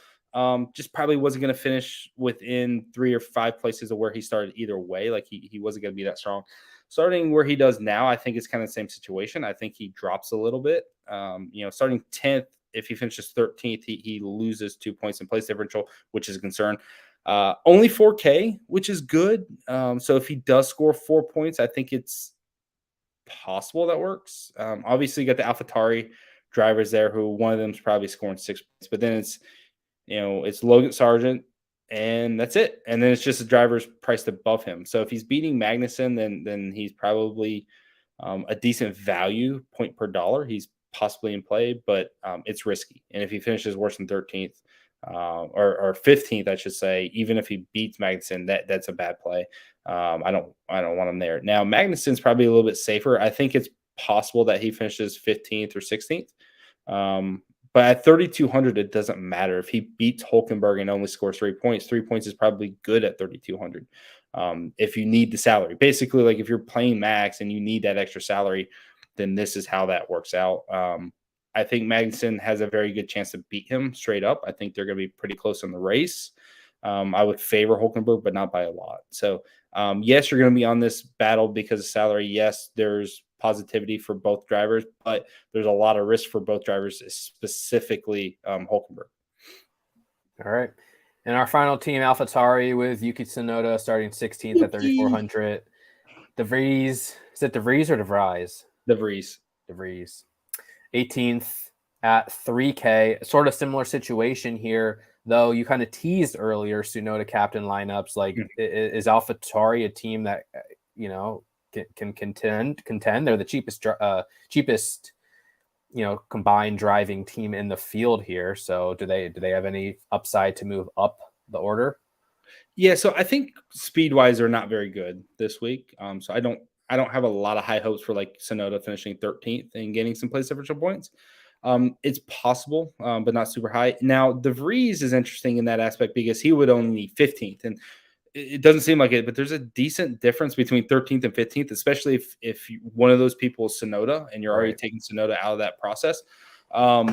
just probably wasn't going to finish within 3 or 5 places of where he started either way. Like he wasn't going to be that strong. Starting where he does now, I think it's kind of the same situation. I think he drops a little bit. Starting 10th, if he finishes 13th, he loses 2 points in place differential, which is a concern. Only 4K, which is good. So if he does score 4 points, I think it's possible that works. Obviously, you got the AlphaTauri drivers there, who one of them is probably scoring 6 points, but then it's Logan Sargent, and that's it. And then it's just the drivers priced above him. So if he's beating Magnussen, then he's probably a decent value point per dollar. He's possibly in play, but it's risky. And if he finishes worse than 13th or 15th, I should say, even if he beats Magnussen, that's a bad play. I don't want him there. Now, Magnussen's probably a little bit safer. I think it's possible that he finishes 15th or 16th. But at 3,200, it doesn't matter. If he beats Hulkenberg and only scores 3 points, 3 points is probably good at 3,200. If you need the salary, basically, like if you're playing max and you need that extra salary, then this is how that works out. I think Magnussen has a very good chance to beat him straight up. I think they're going to be pretty close in the race. I would favor Hulkenberg, but not by a lot. So, yes, you're going to be on this battle because of salary. Yes, there's positivity for both drivers, but there's a lot of risk for both drivers, specifically Hulkenberg. All right. And our final team, AlphaTauri, with Yuki Tsunoda starting 16th at 3,400. De Vries, is it De Vries or De Vries? De Vries. De Vries. 18th at 3K. Sort of similar situation here, though you kind of teased earlier Tsunoda captain lineups. Like, is AlphaTauri a team that, can contend? They're the cheapest combined driving team in the field here. So do they have any upside to move up the order? Yeah, so I think speed wise they're not very good this week. So I don't have a lot of high hopes for like Sonoda finishing 13th and getting some place differential points. It's possible, but not super high. Now, De Vries is interesting in that aspect because he would only need 15th, and it doesn't seem like it, but there's a decent difference between 13th and 15th, especially if one of those people is Sonoda and you're already taking Sonoda out of that process.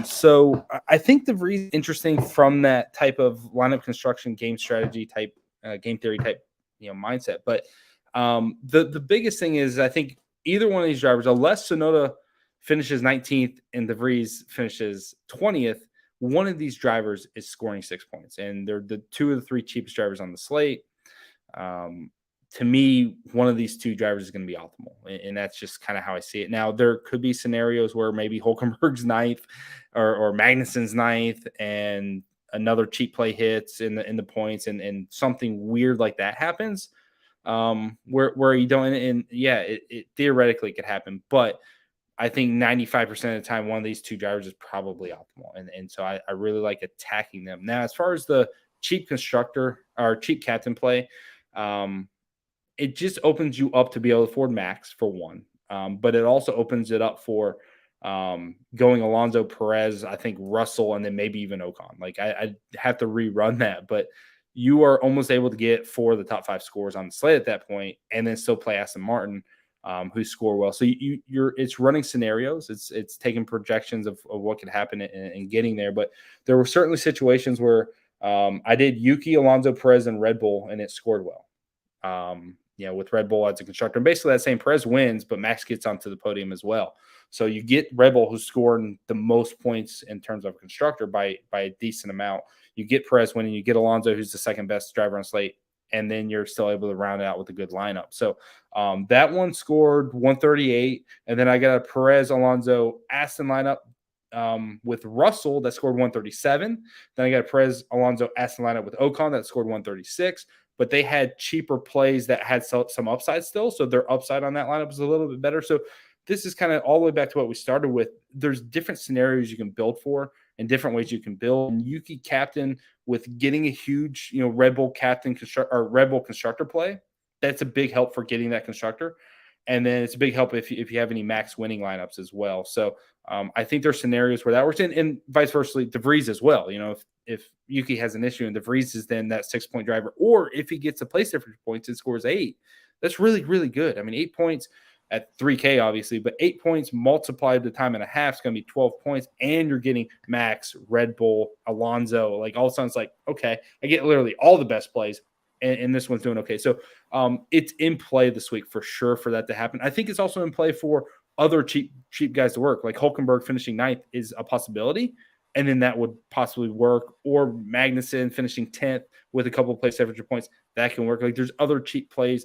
So I think De Vries is interesting from that type of lineup construction, game strategy type, game theory type, mindset. But the biggest thing is I think either one of these drivers, unless Sonoda finishes 19th and De Vries finishes 20th, one of these drivers is scoring 6 points, and they're the two of the three cheapest drivers on the slate. To me, one of these two drivers is going to be optimal, and that's just kind of how I see it. Now, there could be scenarios where maybe Hulkenberg's ninth or Magnussen's ninth, and another cheap play hits in the points, and something weird like that happens, where you don't. And yeah, it theoretically could happen, but I think 95% of the time, one of these two drivers is probably optimal, and so I really like attacking them. Now, as far as the cheap constructor or cheap captain play, it just opens you up to be able to afford Max for one, but it also opens it up for going Alonso, Perez, I think Russell, and then maybe even Ocon. Like I have to rerun that, but you are almost able to get 4 of the top 5 scores on the slate at that point, and then still play Aston Martin, who score well. So it's running scenarios. It's taking projections of what could happen and getting there. But there were certainly situations where I did Yuki, Alonso, Perez, and Red Bull, and it scored well. With Red Bull as a constructor. And basically that same Perez wins, but Max gets onto the podium as well. So you get Red Bull, who's scoring the most points in terms of constructor by a decent amount. You get Perez winning, you get Alonso, who's the second best driver on slate, and then you're still able to round it out with a good lineup. So that one scored 138, and then I got a Perez, Alonso, Aston lineup with Russell that scored 137. Then I got a Perez, Alonso, Aston lineup with Ocon that scored 136. But they had cheaper plays that had some upside still. So their upside on that lineup is a little bit better. So this is kind of all the way back to what we started with. There's different scenarios you can build for and different ways you can build. And Yuki captain with getting a huge, Red Bull captain Red Bull constructor play. That's a big help for getting that constructor. And then it's a big help if you have any max winning lineups as well. So I think there's scenarios where that works, and vice versa, De Vries as well. If Yuki has an issue and De Vries is then that 6-point driver, or if he gets a place difference points and scores 8, that's really, really good. I mean, 8 points at 3K, obviously, but 8 points multiplied the time and a half is going to be 12 points, and you're getting Max, Red Bull, Alonso. Like, all of a sudden, it's like, okay, I get literally all the best plays, and this one's doing okay. So it's in play this week for sure for that to happen. I think it's also in play for other cheap guys to work. Like Hulkenberg finishing 9th is a possibility, and then that would possibly work. Or Magnussen finishing 10th with a couple of place average points, that can work. Like there's other cheap plays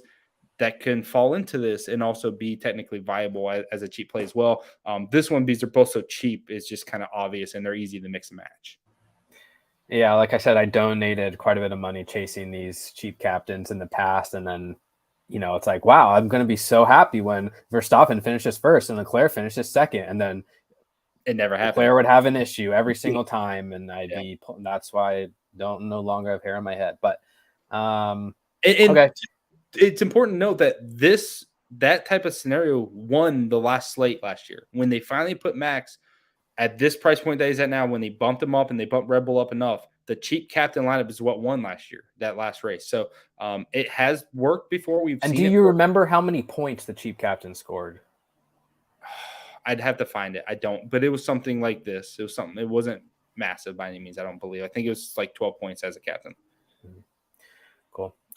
that can fall into this and also be technically viable as a cheap play as well. This one, because they're both so cheap, is just kind of obvious and they're easy to mix and match. Yeah, like I said, I donated quite a bit of money chasing these cheap captains in the past, and then it's like, wow, I'm going to be so happy when Verstappen finishes first and Leclerc finishes second, and then it never happened. Leclerc would have an issue every single time, and that's why I don't no longer have hair on my head. But okay, it's important to note that that type of scenario won the last slate last year when they finally put Max at this price point that he's at now. When they bumped him up and they bumped Red Bull up enough, the cheap captain lineup is what won last year, that last race. So it has worked before. And do you remember how many points the cheap captain scored? I'd have to find it. I don't, but it was something like this. It wasn't massive by any means, I don't believe. I think it was like 12 points as a captain.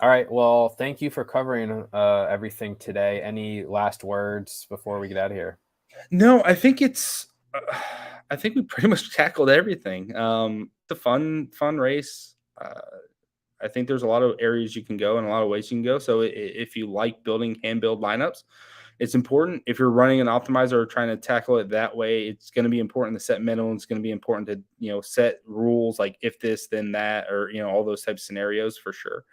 All right. Well, thank you for covering everything today. Any last words before we get out of here? No, I think it's. I think we pretty much tackled everything. The fun race. I think there's a lot of areas you can go and a lot of ways you can go. So if you like building hand build lineups, it's important. If you're running an optimizer or trying to tackle it that way, it's going to be important to set minimums. It's going to be important to set rules like if this then that, or all those types of scenarios for sure.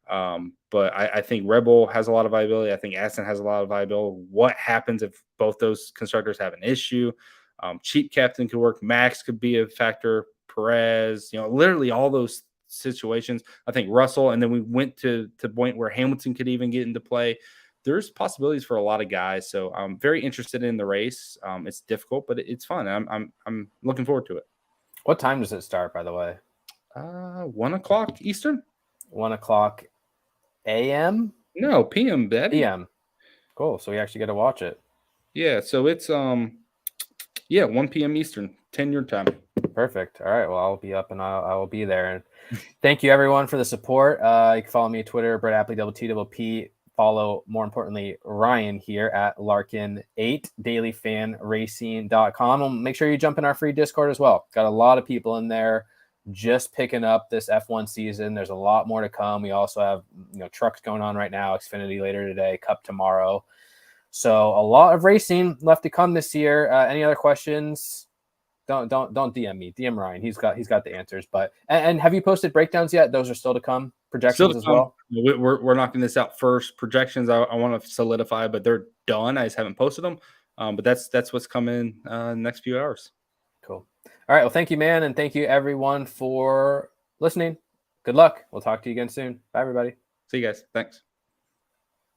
But I think Rebel has a lot of viability. I think Aston has a lot of viability. What happens if both those constructors have an issue? Cheap captain could work. Max could be a factor. Perez, literally all those situations. I think Russell, and then we went to the point where Hamilton could even get into play. There's possibilities for a lot of guys. So I'm very interested in the race. It's difficult, but it's fun. I'm looking forward to it. What time does it start, by the way? 1 o'clock Eastern. 1 o'clock a.m. No, PM, Daddy. p.m. Cool. So we actually get to watch it. Yeah. So it's 1 p.m. Eastern, 10 your time. Perfect. All right. Well, I'll be up and I will be there. And thank you everyone for the support. You can follow me on Twitter, Brett Apley, _T_P. Follow, more importantly, Ryan here at Larkin8, DailyFanRacing.com. And make sure you jump in our free Discord as well. Got a lot of people in there just picking up this F1 season. There's a lot more to come. We also have trucks going on right now, Xfinity later today, Cup tomorrow. So a lot of racing left to come this year. Any other questions? Don't DM me. DM Ryan. He's got the answers. But and have you posted breakdowns yet? Those are still to come. Projections as well. We're knocking this out first. Projections I want to solidify, but they're done. I just haven't posted them. But that's what's coming next few hours. Cool. All right. Well, thank you, man, and thank you everyone for listening. Good luck. We'll talk to you again soon. Bye, everybody. See you guys. Thanks.